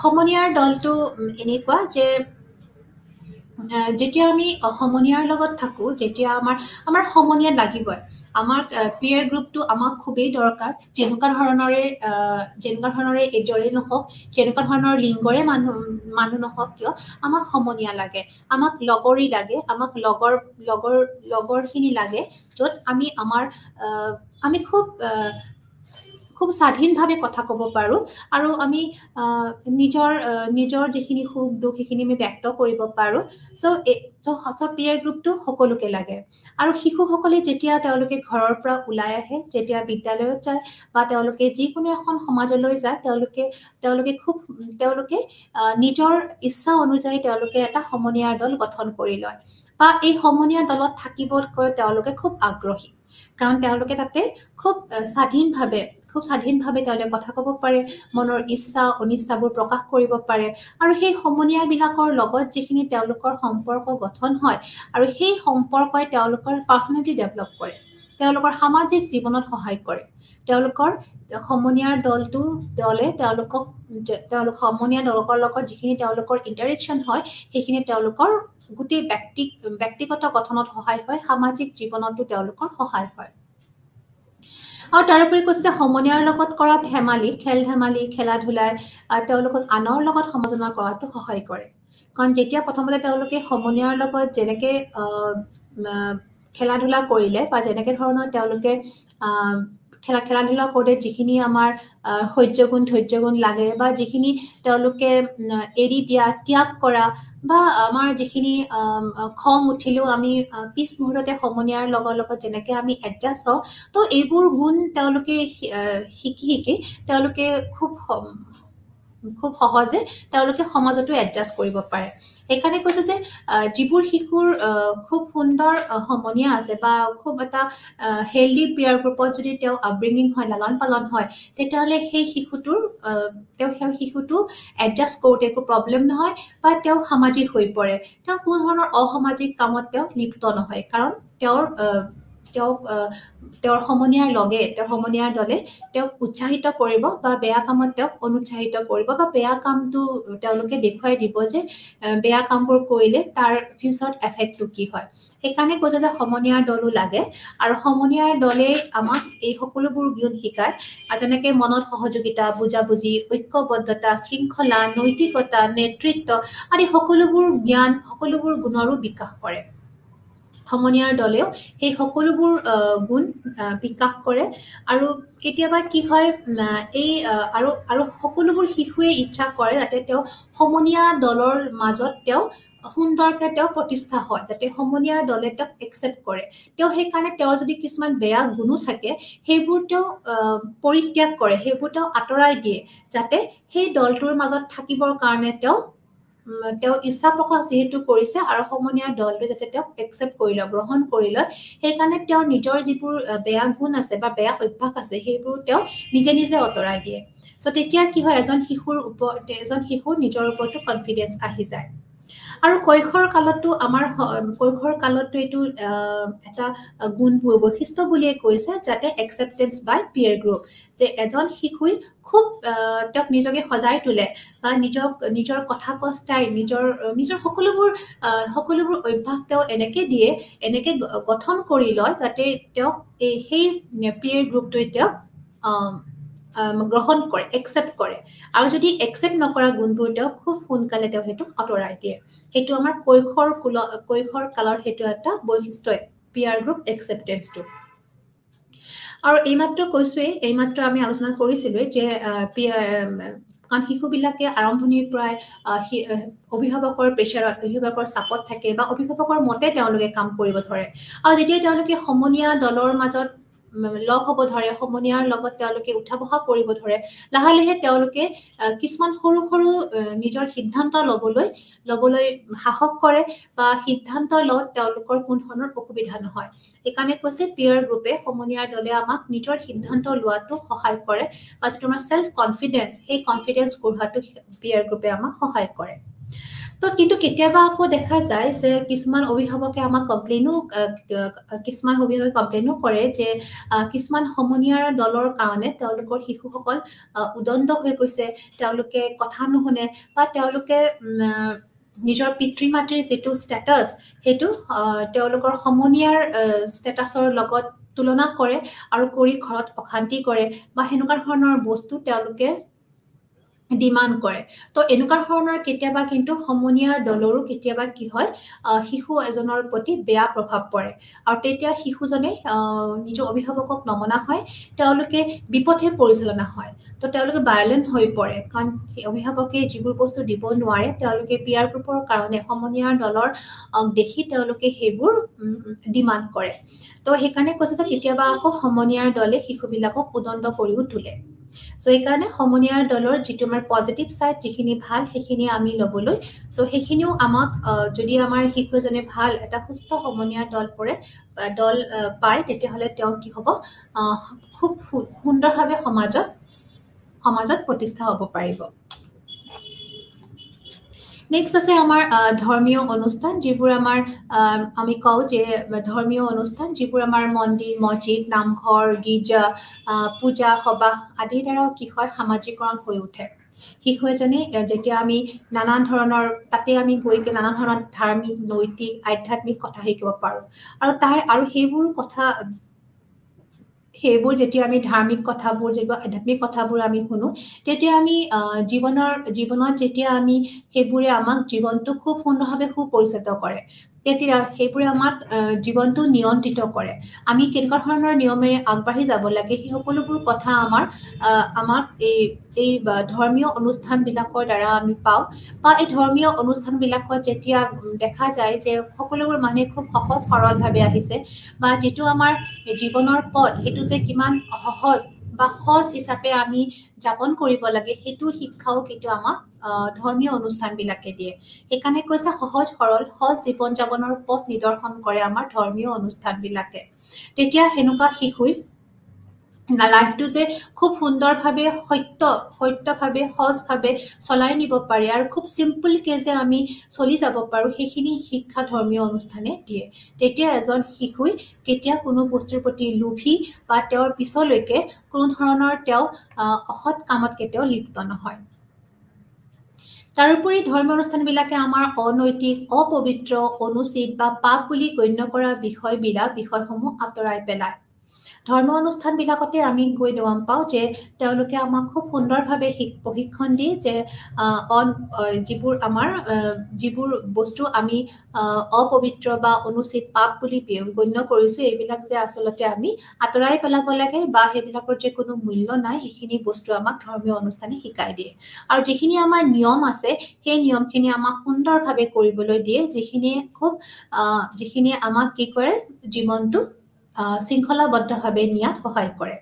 সমনীয়াৰ দলটো এনেকুৱা যে যেতিয়া আমি সমনীয়াৰ লগত থাকোঁ যেতিয়া আমাৰ সমনীয়া লাগিবই আমাক পিয়েৰ গ্ৰুপটো আমাক খুবেই দৰকাৰ যেনেকুৱা ধৰণৰে এজৰে নহওক যেনেকুৱা ধৰণৰ লিংগৰে মানুহ নহওক কিয় আমাক সমনীয়া লাগে আমাক লগৰী লাগে আমাক লগৰখিনি লাগে য'ত আমি খুব স্বাধীনভাৱে কথা ক'ব পাৰোঁ আৰু আমি নিজৰ যিখিনি সুখ দুখ সেইখিনি আমি ব্যক্ত কৰিব পাৰোঁ তো পিয়াৰ গ্ৰুপটো সকলোকে লাগে আৰু শিশুসকলে যেতিয়া তেওঁলোকে ঘৰৰ পৰা ওলাই আহে যেতিয়া বিদ্যালয়ত যায় বা তেওঁলোকে যিকোনো এখন সমাজলৈ যায় তেওঁলোকে নিজৰ ইচ্ছা অনুযায়ী তেওঁলোকে এটা সমনীয়াৰ দল গঠন কৰি লয় বা এই সমনীয়া দলত থাকিবলৈ তেওঁলোকে খুব আগ্ৰহী কাৰণ তেওঁলোকে তাতে খুব স্বাধীনভাৱে তেওঁলোকে কথা ক'ব পাৰে মনৰ ইচ্ছা অনিচ্ছাবোৰ প্ৰকাশ কৰিব পাৰে আৰু সেই সমনীয়াবিলাকৰ লগত যিখিনি তেওঁলোকৰ সম্পৰ্ক গঠন হয় আৰু সেই সম্পৰ্কই তেওঁলোকৰ পাৰ্চনেলিটি ডেভেলপ কৰে তেওঁলোকৰ সামাজিক জীৱনত সহায় কৰে তেওঁলোকৰ সমনীয়াৰ দলে তেওঁলোক সমনীয়া দলৰ লগত যিখিনি তেওঁলোকৰ ইণ্টাৰেকশ্যন হয় সেইখিনি তেওঁলোকৰ গোটেই ব্যক্তিগত গঠনত সহায় হয় সামাজিক জীৱনতো তেওঁলোকৰ সহায় হয় আৰু তাৰোপৰি কৈছে যে সমনীয়াৰ লগত কৰা খেল ধেমালি খেলা ধূলাই তেওঁলোকক আনৰ লগত সমালোচনা কৰাটো সহায় কৰে কাৰণ যেতিয়া প্ৰথমতে তেওঁলোকে সমনীয়াৰ লগত যেনেকে খেলা ধূলা কৰিলে বা যেনেকে ধৰণৰ তেওঁলোকে খেলা ধূলা কৰোঁতে যিখিনি আমাৰ ধৈৰ্য গুণ লাগে বা যিখিনি তেওঁলোকে এৰি দিয়া ত্যাগ কৰা বা আমাৰ যিখিনি খং উঠিলেও আমি পিছ মুহূৰ্ততে সমনীয়াৰ লগত যেনেকে আমি এডজাষ্ট হওঁ তো এইবোৰ গুণ তেওঁলোকে শিকি তেওঁলোকে খুব সহজে তেওঁলোকে সমাজতো এডজাষ্ট কৰিব পাৰে সেইকাৰণে কৈছে যে যিবোৰ শিশুৰ খুব সুন্দৰ সমনীয়া আছে বা খুব এটা হেলদি পিয়াৰ গ্ৰুপত যদি তেওঁ আপব্ৰিঙিং হয় লালন পালন হয় তেতিয়াহ'লে সেই শিশুটো এডজাষ্ট কৰোঁতে একো প্ৰব্লেম নহয় বা তেওঁ সামাজিক হৈ পৰে তেওঁ কোনো ধৰণৰ অসামাজিক কামত তেওঁ লিপ্ত নহয় কাৰণ তেওঁৰ সমনীয়াৰ দলে তেওঁক উৎসাহিত কৰিব বা বেয়া কামত তেওঁক অনুৎসাহিত কৰিব বা বেয়া কামটো তেওঁলোকে দেখুৱাই দিব যে বেয়া কামবোৰ কৰিলে তাৰ ফিউচাৰত এফেক্টটো কি হয় সেইকাৰণে কৈছে যে সমনীয়াৰ দলো লাগে আৰু সমনীয়াৰ দলে আমাক এই সকলোবোৰ গুণ শিকায় আৰু যেনেকে মনত সহযোগিতা বুজাবুজি ঐক্যবদ্ধতা শৃংখলা নৈতিকতা নেতৃত্ব আদি সকলোবোৰ গুণৰো বিকাশ কৰে সমনীয়াৰ দলেও সেই সকলোবোৰ গুণ বিকাশ কৰে আৰু কেতিয়াবা কি হয় এই আৰু সকলোবোৰ শিশুৱে ইচ্ছা কৰে যাতে তেওঁ সমনীয়া দলৰ মাজত তেওঁ সুন্দৰকৈ তেওঁ প্ৰতিষ্ঠা হয় যাতে সমনীয়াৰ দলে তেওঁক একচেপ্ট কৰে তেওঁ সেইকাৰণে তেওঁৰ যদি কিছুমান বেয়া গুণো থাকে সেইবোৰ তেওঁ পৰিত্যাগ কৰে সেইবোৰ তেওঁ আঁতৰাই দিয়ে যাতে সেই দলটোৰ মাজত থাকিবৰ কাৰণে তেওঁ ইচ্ছা প্ৰকাশ যিহেতু কৰিছে আৰু সমনীয়া দলটোৱে যাতে তেওঁক একচেপ্ট কৰি লয় গ্ৰহণ কৰি লয় সেইকাৰণে তেওঁৰ নিজৰ যিবোৰ বেয়া গুণ আছে বা বেয়া অভ্যাস আছে সেইবোৰ তেওঁ নিজে আঁতৰাই দিয়ে চ' তেতিয়া কি হয় এজন শিশুৰ নিজৰ ওপৰতো কনফিডেন্স আহি যায় আৰু কৈশোৰ কালতো এইটো এটা বৈশিষ্ট্য বুলিয়ে কৈছে যাতে একচেপ্টেন্স বাই পিয়াৰ গ্ৰুপ যে এজন শিশুই খুব তেওঁক নিজকে সজাই তোলে বা নিজৰ কথা কষ্টাই নিজৰ সকলোবোৰ অভ্যাস তেওঁ এনেকে গঠন কৰি লয় যাতে তেওঁক সেই পিয়াৰ গ্ৰুপটোৱে তেওঁক গ্ৰহণ কৰে একচেপ্ট কৰে আৰু যদি একচেপ্ট নকৰা গুণবোৰ তেওঁ খুব সোনকালে তেওঁ সেইটো আঁতৰাই দিয়ে সেইটো আমাৰ কৈশোৰ কালৰ সেইটো এটা বৈশিষ্ট্যই পিয়াৰ গ্ৰুপ একচেপ্টেন্সটো আৰু এইমাত্ৰ আমি আলোচনা কৰিছিলোঁৱে যে কাৰণ শিশুবিলাকে আৰম্ভণিৰ পৰাই অভিভাৱকৰ প্ৰেছাৰত অভিভাৱকৰ চাপত থাকে বা অভিভাৱকৰ মতে তেওঁলোকে কাম কৰিব ধৰে আৰু যেতিয়া তেওঁলোকে সমনীয়া দলৰ মাজত লগ হ'ব ধৰে সমনীয়াৰ লগত তেওঁলোকে উঠা বহা কৰিব ধৰে লাহে তেওঁলোকে কিছুমান সৰু নিজৰ সিদ্ধান্ত ল'বলৈ সাহস কৰে বা সিদ্ধান্ত লোৱাত তেওঁলোকৰ কোনো ধৰণৰ অসুবিধা নহয় সেইকাৰণে কৈছে পিয়াৰ গ্ৰুপে সমনীয়াৰ দলে আমাক নিজৰ সিদ্ধান্ত লোৱাটো সহায় কৰে বা যিটো আমাৰ সেল্ফ কনফিডেন্স সেই কনফিডেন্স গঢ়াটো পিয়াৰ গ্ৰুপে আমাক সহায় কৰে তো কিন্তু কেতিয়াবা আকৌ দেখা যায় যে কিছুমান অভিভাৱকে আমাক কমপ্লেইনো কৰে যে কিছুমান সমনীয়াৰ দলৰ কাৰণে তেওঁলোকৰ শিশুসকল উদণ্ড হৈ গৈছে তেওঁলোকে কথা নুশুনে বা তেওঁলোকে নিজৰ পিতৃ মাতৃৰ যিটো ষ্টেটাছ সেইটো তেওঁলোকৰ সমনীয়াৰ ষ্টেটাছৰ লগত তুলনা কৰে আৰু কৰি ঘৰত অশান্তি কৰে বা সেনেকুৱা ধৰণৰ বস্তু তেওঁলোকে ডিমান্ড কৰে তো এনেকুৱা ধৰণৰ কেতিয়াবা কিন্তু সমনীয়াৰ দলৰো কেতিয়াবা কি হয় শিশু এজনৰ প্ৰতি বেয়া প্ৰভাৱ পৰে আৰু তেতিয়া শিশুজনে নিজৰ অভিভাৱকক নমনা হয় তেওঁলোকে বিপথে পৰিচালনা হয় তো তেওঁলোকে ভায়োলেন্ট হৈ পৰে কাৰণ অভিভাৱকে যিবোৰ বস্তু দিব নোৱাৰে তেওঁলোকে পিয়াৰ গ্ৰুপৰ কাৰণে সমনীয়াৰ দলৰ দেখি তেওঁলোকে সেইবোৰ ডিমান্ড কৰে তো সেইকাৰণে কৈছে যে কেতিয়াবা আকৌ সমনীয়াৰ দলে শিশুবিলাকক উদণ্ড কৰিও তোলে সো এইকাৰণে সমনীয়াৰ দলৰ যিটো আমাৰ পজিটিভ সাইড যিখিনি ভাল সেইখিনি আমি ল'বলৈ সো সেইখিনিও আমাক যদি আমাৰ শিশুজনে ভাল এটা সুস্থ সমনীয়াৰ দল পায় তেতিয়াহ'লে তেওঁ কি হ'ব খুব সুন্দৰভাৱে সমাজত প্ৰতিষ্ঠা হ'ব পাৰিব নেক্সট আছে আমাৰ ধৰ্মীয় অনুষ্ঠান যিবোৰ আমাৰ আমি কওঁ যে ধৰ্মীয় অনুষ্ঠান যিবোৰ আমাৰ মন্দিৰ মছজিদ নামঘৰ গীৰ্জা পূজা সবাহ আদিৰ দ্বাৰাও কি হয় সামাজিকৰণ হৈ উঠে শিশু এজনে যেতিয়া আমি নানান ধৰণৰ তাতে আমি গৈ নানান ধৰণৰ ধাৰ্মিক নৈতিক আধ্যাত্মিক কথা শিকিব পাৰোঁ আৰু সেইবোৰ যেতিয়া আমি ধাৰ্মিক কথাবোৰ যিবোৰ আধ্যাত্মিক কথাবোৰ আমি শুনো তেতিয়া আমি জীৱনত যেতিয়া আমি সেইবোৰে আমাক জীৱনটো খুব সুন্দৰভাৱে সুপৰিচিত কৰে তেতিয়া সেইবোৰে আমাক জীৱনটো নিয়ন্ত্ৰিত কৰে আমি কেনেকুৱা ধৰণৰ নিয়মেৰে আগবাঢ়ি যাব লাগে সেই সকলোবোৰ কথা আমাক এই ধৰ্মীয় অনুষ্ঠানবিলাকৰ দ্বাৰা আমি পাওঁ বা এই ধৰ্মীয় অনুষ্ঠানবিলাকত যেতিয়া দেখা যায় যে সকলোবোৰ মানুহে খুব সহজ সৰলভাৱে আহিছে বা যিটো আমাৰ জীৱনৰ পথ সেইটো যে কিমান সহজ হিচাপে আমি যাপন কৰিব লাগে সেইটো শিক্ষাও কিন্তু আমাক ধৰ্মীয় অনুষ্ঠানবিলাকে দিয়ে সেইকাৰণে কৈছে সহজ জীৱন যাপনৰ পথ নিদৰ্শন কৰে আমাৰ ধৰ্মীয় অনুষ্ঠানবিলাকে তেতিয়া সেনেকুৱা শিশুই লাইফটো যে খুব সুন্দৰভাৱে সত্যভাৱে সহজভাৱে চলাই নিব পাৰে আৰু খুব চিম্পলকে যে আমি চলি যাব পাৰোঁ সেইখিনি শিক্ষা ধৰ্মীয় অনুষ্ঠানে দিয়ে তেতিয়া এজন শিশুই কেতিয়া কোনো বস্তুৰ প্ৰতি লোভী বা তেওঁৰ পিছলৈকে কোনো ধৰণৰ তেওঁ অসৎ কামত কেতিয়াও লিপ্ত নহয় তাৰোপৰি ধৰ্মীয় অনুষ্ঠানবিলাকে আমাৰ অনৈতিক অপবিত্ৰ অনুচিত বা পাপ বুলি গণ্য কৰা বিষয়সমূহ আঁতৰাই পেলায় ধৰ্মীয় অনুষ্ঠানবিলাকতে আমি গৈ গম পাওঁ যে তেওঁলোকে আমাক খুব সুন্দৰভাৱে প্ৰশিক্ষণ দিয়ে যে যিবোৰ বস্তু আমি অপবিত্ৰ বা অনুচিত পাপ বুলি গণ্য কৰিছোঁ এইবিলাক যে আচলতে আমি আঁতৰাই পেলাব লাগে বা সেইবিলাকৰ যে কোনো মূল্য নাই সেইখিনি বস্তু আমাক ধৰ্মীয় অনুষ্ঠানে শিকাই দিয়ে আৰু যিখিনি আমাৰ নিয়ম আছে সেই নিয়মখিনি আমাক সুন্দৰভাৱে কৰিবলৈ দিয়ে যিখিনিয়ে আমাক কি কৰে জীৱনটো শৃংখলাবদ্ধভাৱে নিয়াত সহায় কৰে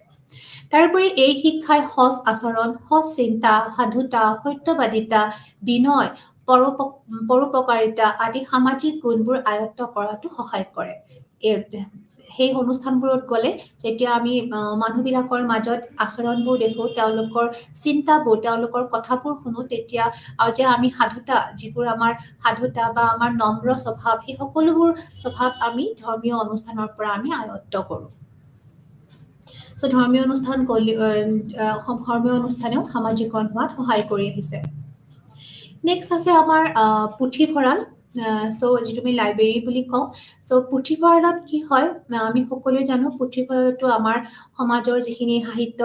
তাৰোপৰি এই শিক্ষাই সৎ আচৰণ সৎ চিন্তা সাধুতা সত্যবাদিতা বিনয় পৰোপকাৰিতা আদি সামাজিক গুণবোৰ আয়ত্ত কৰাটো সহায় কৰে সেই অনুষ্ঠানবোৰত গ'লে যেতিয়া আমি মানুহবিলাকৰ মাজত আচৰণবোৰ দেখোঁ তেওঁলোকৰ চিন্তাবোৰ তেওঁলোকৰ কথাবোৰ শুনো তেতিয়া আৰু যে আমি যিবোৰ আমাৰ সাধুতা বা আমাৰ নম্ৰ স্বভাৱ সেই সকলোবোৰ স্বভাৱ আমি ধৰ্মীয় অনুষ্ঠানৰ পৰা আমি আয়ত্ত কৰোঁ সো ধৰ্মীয় অনুষ্ঠানেও সামাজিকৰণ হোৱাত সহায় কৰি আহিছে নেক্সট আছে আমাৰ পুথিভঁৰাল সো যিটো আমি লাইব্ৰেৰী বুলি কওঁ সো পুথিভঁৰালত কি হয় আমি সকলোৱে জানো পুথিভঁৰালতো আমাৰ সমাজৰ যিখিনি সাহিত্য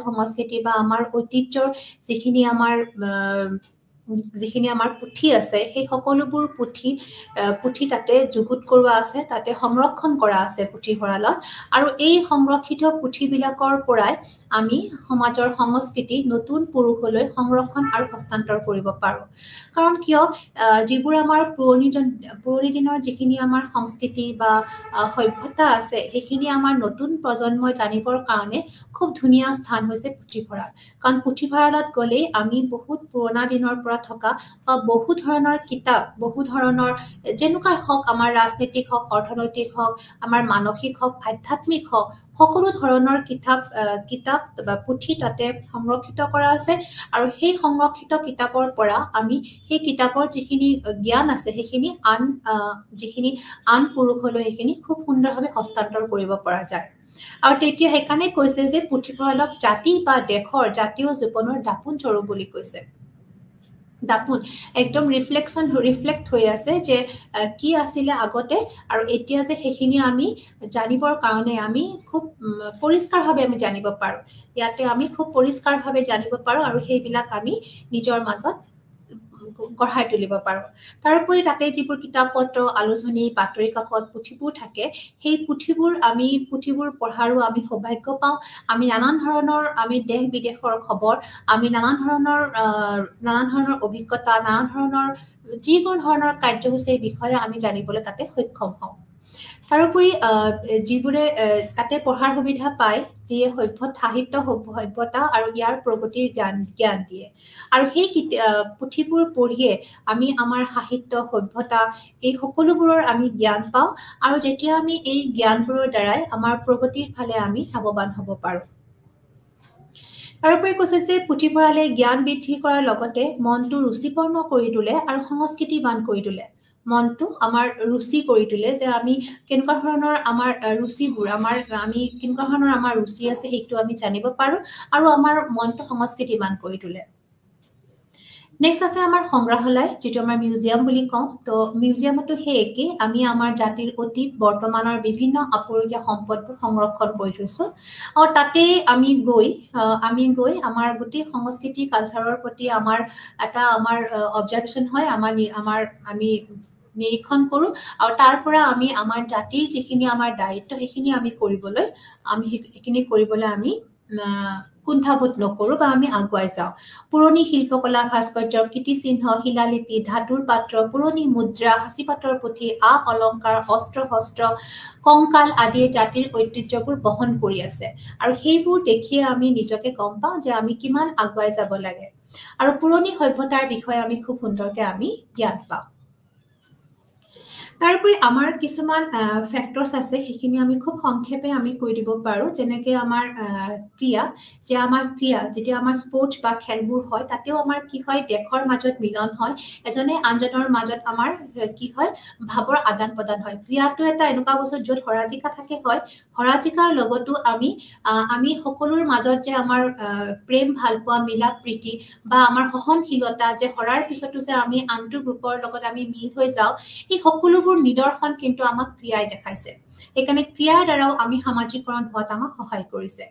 সংস্কৃতি বা আমাৰ ঐতিহ্যৰ যিখিনি আমাৰ পুথি আছে সেই সকলোবোৰ পুথি তাতে যুগুত কৰোৱা আছে তাতে সংৰক্ষণ কৰা আছে পুথিভঁৰালত আৰু এই সংৰক্ষিত পুথিবিলাকৰ পৰাই আমি সমাজৰ সংস্কৃতি নতুন পুৰুষলৈ সংৰক্ষণ আৰু হস্তান্তৰ কৰিব পাৰোঁ কাৰণ কিয় যিবোৰ আমাৰ পুৰণি দিনৰ যিখিনি আমাৰ সংস্কৃতি বা সভ্যতা আছে সেইখিনি আমাৰ নতুন প্ৰজন্মই জানিবৰ কাৰণে খুব ধুনীয়া স্থান হৈছে পুথিভঁৰাল কাৰণ পুথিভঁৰালত গ'লেই আমি বহুত পুৰণা দিনৰ পৰা থকা বা বহু ধৰণৰ কিতাপ বহু ধৰণৰ যেনেকুৱাই হওক আমাৰ ৰাজনীতিক হওক অৰ্থনৈতিক হওক আমাৰ মানসিক হওক আধ্যাত্মিক হওক সকলো ধৰণৰ কিতাপ বা পুথি তাতে সংৰক্ষিত কৰা আছে আৰু সেই সংৰক্ষিত কিতাপৰ পৰা আমি সেই কিতাপৰ যিখিনি জ্ঞান আছে সেইখিনি যিখিনি আন পুৰুষলৈ সেইখিনি খুব সুন্দৰভাৱে হস্তান্তৰ কৰিব পৰা যায় আৰু তেতিয়া সেইকাৰণে কৈছে যে পুথিভঁৰালক জাতি বা দেশৰ জাতীয় জীৱনৰ দাপোন স্বৰূপ বুলি কৈছে দাপোন একদম ৰিফ্লেক্ট হৈ আছে যে কি আছিলে আগতে আৰু এতিয়া যে সেইখিনি আমি জানিবৰ কাৰণে আমি খুব পৰিষ্কাৰভাৱে আমি জানিব পাৰো ইয়াতে আমি খুব পৰিষ্কাৰভাৱে জানিব পাৰো আৰু সেইবিলাক আমি নিজৰ মাজত গঢ়াই তুলিব পাৰো তাৰোপৰি তাতে যিবোৰ কিতাপ পত্ৰ আলোচনী বাতৰি কাকত পুথিবোৰ থাকে সেই পুথিবোৰ পঢ়াৰো আমি সৌভাগ্য পাওঁ আমি আমি দেশ বিদেশৰ খবৰ আমি নানান ধৰণৰ অভিজ্ঞতা নানান ধৰণৰ যিকোনো ধৰণৰ কাৰ্যসূচীৰ বিষয়ে আমি জানিবলৈ তাতে সক্ষম হওঁ তাৰোপৰি যিবোৰে তাতে পঢ়াৰ সুবিধা পায় যিয়ে সাহিত্য সভ্যতা আৰু ইয়াৰ প্ৰগতিৰ জ্ঞান দিয়ে আৰু সেই পুথিবোৰ পঢ়িয়ে আমি আমাৰ সাহিত্য সভ্যতা এই সকলোবোৰৰ আমি জ্ঞান পাওঁ আৰু যেতিয়া আমি এই জ্ঞানবোৰৰ দ্বাৰাই আমাৰ প্ৰগতিৰ ফালে আমি লাভৱান হ'ব পাৰোঁ তাৰোপৰি কৈছে যে পুথিভঁৰালে জ্ঞান বৃদ্ধি কৰাৰ লগতে মনটো ৰুচিপূৰ্ণ কৰি তোলে আৰু সংস্কৃতিবান কৰি তোলে মনটো আমাৰ ৰুচি কৰি তোলে যে আমি কেনেকুৱা ধৰণৰ আমাৰ ৰুচিবোৰ আমি কেনেকুৱা ধৰণৰ আমাৰ ৰুচি আছে সেইটো আমি জানিব পাৰোঁ আৰু আমাৰ মনটো সংস্কৃতিবান কৰি তোলে নেক্সট আছে আমাৰ সংগ্ৰহালয় যিটো আমাৰ মিউজিয়াম বুলি কওঁ তো মিউজিয়ামতো সেই একেই আমি আমাৰ জাতিৰ অতীত বৰ্তমানৰ বিভিন্ন আপুৰুগীয়া সম্পদবোৰ সংৰক্ষণ কৰি থৈছোঁ আৰু তাতে আমি গৈ আমাৰ গোটেই সংস্কৃতি কালচাৰৰ প্ৰতি আমাৰ অবজাৰভেশ্যন হয় আমি নিৰীক্ষণ কৰোঁ আৰু তাৰ পৰা আমি আমাৰ জাতিৰ যিখিনি আমাৰ দায়িত্ব সেইখিনি আমি কৰিবলৈ আমি কুণ্ঠাবোধ নকৰোঁ বা আমি আগুৱাই যাওঁ পুৰণি শিল্পকলা ভাস্কৰ্য কীৰ্তিচিহ্ন শিলালিপি ধাতুৰ পাত্ৰ পুৰণি মুদ্ৰা সাঁচিপাতৰ পুথি অলংকাৰ অস্ত্ৰ শস্ত্ৰ কংকাল আদিয়ে জাতিৰ ঐতিহ্যবোৰ বহন কৰি আছে আৰু সেইবোৰ দেখিয়ে আমি নিজকে গম পাওঁ যে আমি কিমান আগুৱাই যাব লাগে আৰু পুৰণি সভ্যতাৰ বিষয়ে আমি খুব সুন্দৰকৈ আমি জ্ঞান পাওঁ তাৰোপৰি আমাৰ কিছুমান ফেক্টৰ্ছ আছে সেইখিনি আমি খুব সংক্ষেপে আমি কৈ দিব পাৰোঁ যেনেকৈ আমাৰ ক্ৰিয়া যেতিয়া আমাৰ স্পৰ্টছ বা খেলবোৰ হয় তাতেও আমাৰ কি হয় দেশৰ মাজত মিলন হয় এজনে আনজনৰ মাজত আমাৰ কি হয় ভাৱৰ আদান প্ৰদান হয় ক্ৰিয়াটো এটা এনেকুৱা বস্তু য'ত হৰা-জিকা থাকে হয় হৰা-জিকাৰ লগতো আমি সকলোৰ মাজত যে আমাৰ প্ৰেম ভালপোৱা মিলা প্ৰীতি বা আমাৰ সহনশীলতা যে হৰাৰ পিছতো যে আমি আনটো গ্ৰুপৰ লগত আমি মিল হৈ যাওঁ এই সকলোবোৰ নিদৰ্শন কিন্তু আমাক ক্ৰিয়াই দেখাইছে সেইকাৰণে ক্ৰিয়াৰ দ্বাৰাও আমি সামাজিকৰণ হোৱাত আমাক সহায় কৰিছে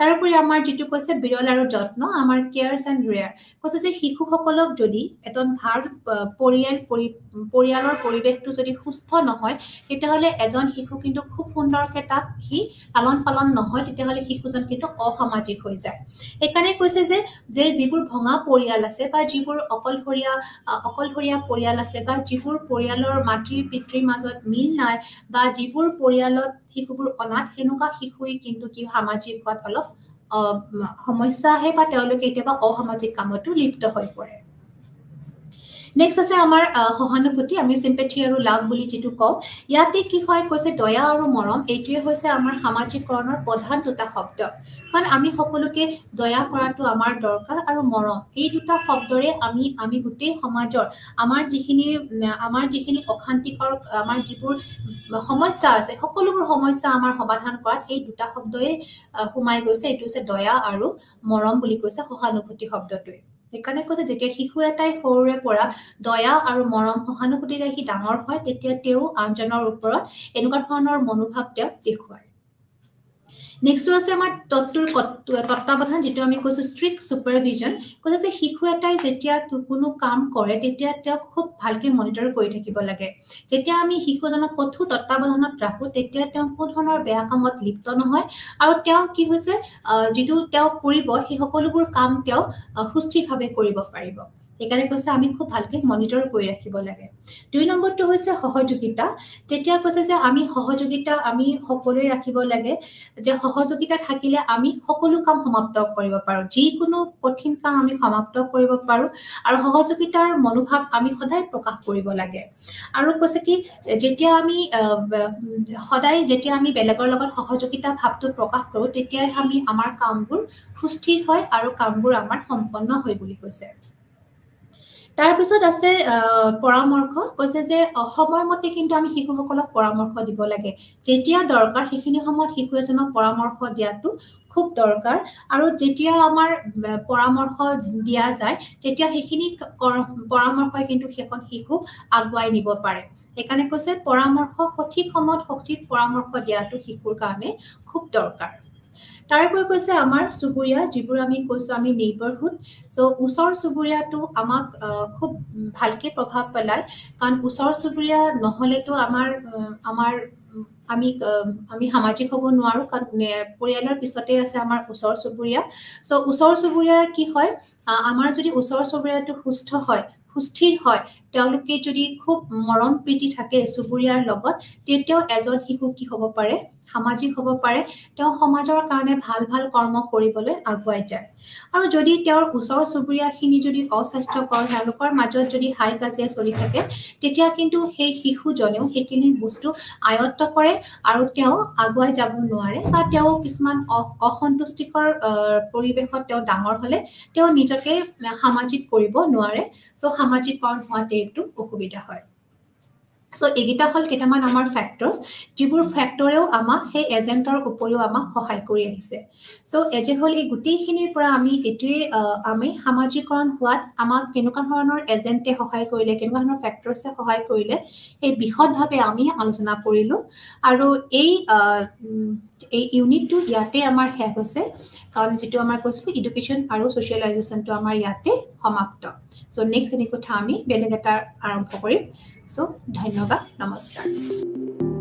তাৰোপৰি আমাৰ যিটো কৈছে বিৰল আৰু যত্ন আমাৰ কেয়াৰছ এণ্ড ৰেয়াৰ কৈছে যে শিশুসকলক যদি এজন ভাল পৰিয়ালৰ পৰিৱেশটো যদি সুস্থ নহয় তেতিয়াহ'লে এজন শিশু কিন্তু খুব সুন্দৰকৈ তাক সি লালন পালন নহয় তেতিয়াহ'লে শিশুজন কিন্তু অসামাজিক হৈ যায় সেইকাৰণে কৈছে যে যিবোৰ ভঙা পৰিয়াল আছে বা যিবোৰ অকলশৰীয়া পৰিয়াল আছে বা যিবোৰ পৰিয়ালৰ মাতৃ পিতৃৰ মাজত মিল নাই বা যিবোৰ পৰিয়ালত শিশুবোৰ অনাথ সেনেকুৱা শিশুই কিন্তু কি সামাজিক হোৱাত অলপ সমস্যা আহে বা তেওঁলোকে কেতিয়াবা অসামাজিক কামতো লিপ্ত হৈ পৰে নেক্সট আছে আমাৰ সহানুভূতি আমি চিম্পেথি আৰু লাভ বুলি যিটো কওঁ ইয়াতে কি হয় কৈছে দয়া আৰু মৰম এইটোৱে হৈছে আমাৰ সামাজিকৰণৰ প্ৰধান দুটা শব্দ কাৰণ আমি সকলোকে দয়া কৰাটো আমাৰ দৰকাৰ আৰু মৰম এই দুটা শব্দৰে আমি গোটেই সমাজৰ আমাৰ যিখিনি অশান্তিকৰ আমাৰ যিবোৰ সমস্যা আছে সকলোবোৰ সমস্যা আমাৰ সমাধান কৰাত এই দুটা শব্দই সোমাই গৈছে এইটো হৈছে দয়া আৰু মৰম বুলি কৈছে সহানুভূতি শব্দটোৱে সেইকাৰণে কৈছে যেতিয়া শিশু এটাই সৰুৰে পৰা দয়া আৰু মৰম সহানুভূতিৰে সি ডাঙৰ হয় তেতিয়া তেওঁ আনজনৰ ওপৰত এনেকুৱা ধৰণৰ মনোভাৱ তেওঁ দেখুৱায় নেক্সটটো আছে আমাৰ তত্ত্বাৱধান যিটো আমি কৈছোঁ ষ্ট্ৰিক্ট ছুপাৰভিজন কৈছে যে শিশু এটাই যেতিয়া কোনো কাম কৰে তেতিয়া তেওঁক খুব ভালকৈ মনিটৰ কৰি থাকিব লাগে যেতিয়া আমি শিশুজনক কঠোৰ তত্ত্বাৱধানত ৰাখোঁ তেতিয়া তেওঁ কোনো ধৰণৰ বেয়া কামত লিপ্ত নহয় আৰু তেওঁ কি হৈছে যিটো তেওঁ কৰিব সেই সকলোবোৰ কাম তেওঁ সুস্থিৰভাৱে কৰিব পাৰিব সেইকাৰণে কৈছে আমি খুব ভালকৈ মনিটৰ কৰি ৰাখিব লাগে 2 নম্বৰটো হৈছে সহযোগিতা যেতিয়া কৈছে যে আমি সহযোগিতা আমি সকলোৱে ৰাখিব লাগে যে সহযোগিতা থাকিলে আমি সকলো কাম সমাপ্ত কৰিব পাৰোঁ যিকোনো কঠিন কাম আমি সমাপ্ত কৰিব পাৰোঁ আৰু সহযোগিতাৰ মনোভাৱ আমি সদায় প্ৰকাশ কৰিব লাগে আৰু কৈছে কি যেতিয়া আমি বেলেগৰ লগত সহযোগিতা ভাৱটো প্ৰকাশ কৰোঁ তেতিয়াই আমাৰ কামবোৰ সুস্থিৰ হয় আৰু কামবোৰ আমাৰ সম্পন্ন হয় বুলি কৈছে তাৰ পিছত আছে পৰামৰ্শ কৈছে যে সময়মতে কিন্তু আমি শিশুসকলক পৰামৰ্শ দিব লাগে যেতিয়া দৰকাৰ সেইখিনি সময়ত শিশু এজনক পৰামৰ্শ দিয়াটো খুব দৰকাৰ আৰু যেতিয়া আমাৰ পৰামৰ্শ দিয়া যায় তেতিয়া সেইখিনি পৰামৰ্শই কিন্তু সেইখন শিশু আগুৱাই নিব পাৰে সেইকাৰণে কৈছে পৰামৰ্শ সঠিক সময়ত সঠিক পৰামৰ্শ দিয়াটো শিশুৰ কাৰণে খুব দৰকাৰ তাৰোপৰি কৈছে আমাৰ চুবুৰীয়া যিবোৰ আমি কৈছো আমি নেইবাৰহুড সো ওচৰ চুবুৰীয়াটো আমাক খুব ভালকে প্ৰভাৱ পেলায় কাৰণ ওচৰ চুবুৰীয়া নহলেতো আমাৰ আমি আমি সামাজিক হ'ব নোৱাৰো কাৰণ পৰিয়ালৰ পিছতে আছে আমাৰ ওচৰ চুবুৰীয়া সো ওচৰ চুবুৰীয়াৰ কি হয় আমাৰ যদি ওচৰ চুবুৰীয়াটো সুস্থ হয় সুস্থিৰ হয় তেওঁলোকে যদি খুব মৰম প্ৰীতি থাকে চুবুৰীয়াৰ লগত তেতিয়াও এজন শিশু কি হ'ব পাৰে সামাজিক হ'ব পাৰে তেওঁ সমাজৰ কাৰণে ভাল ভাল কৰ্ম কৰিবলৈ আগুৱাই যায় আৰু যদি তেওঁৰ ওচৰ চুবুৰীয়াখিনি যদি অস্বাস্থ্যকৰ তেওঁলোকৰ মাজত যদি হাই কাজিয়া চলি থাকে তেতিয়া কিন্তু সেই শিশুজনেও সেইখিনি বস্তু আয়ত্ত কৰে আৰু তেওঁ আগুৱাই যাব নোৱাৰে বা তেওঁ কিছুমান অসন্তুষ্টিকৰ পৰিৱেশত তেওঁ ডাঙৰ হলে তেওঁ নিজকে সামাজিক কৰিব নোৱাৰে সো সামাজিকৰণ হোৱাতে এইটো অসুবিধা হয় সো এইকেইটা হল কেইটামান আমাৰ ফেক্টৰছ যিবোৰ ফেক্টৰেও আমাক সেই এজেণ্টৰ উপৰিও আমাক সহায় কৰি আহিছে সো এজে হল এই গোটেইখিনিৰ পৰা আমি এইটোৱে আমি সামাজিকৰণ হোৱাত আমাক কেনেকুৱা ধৰণৰ এজেণ্টে সহায় কৰিলে কেনেকুৱা ধৰণৰ ফেক্টৰছে সহায় কৰিলে এই বিশদভাৱে আমি আলোচনা কৰিলো আৰু এই ইউনিটটো ইয়াতে আমাৰ শেষ হৈছে কাৰণ যিটো আমাৰ কৈছিলো এডুকেশ্যন আৰু ছ'চিয়েলাইজেশ্যনটো আমাৰ ইয়াতে সমাপ্ত সো নেক্সট এনে কথা আমি বেলেগ এটা আৰম্ভ কৰিম সো ধন্যবাদ নমস্কাৰ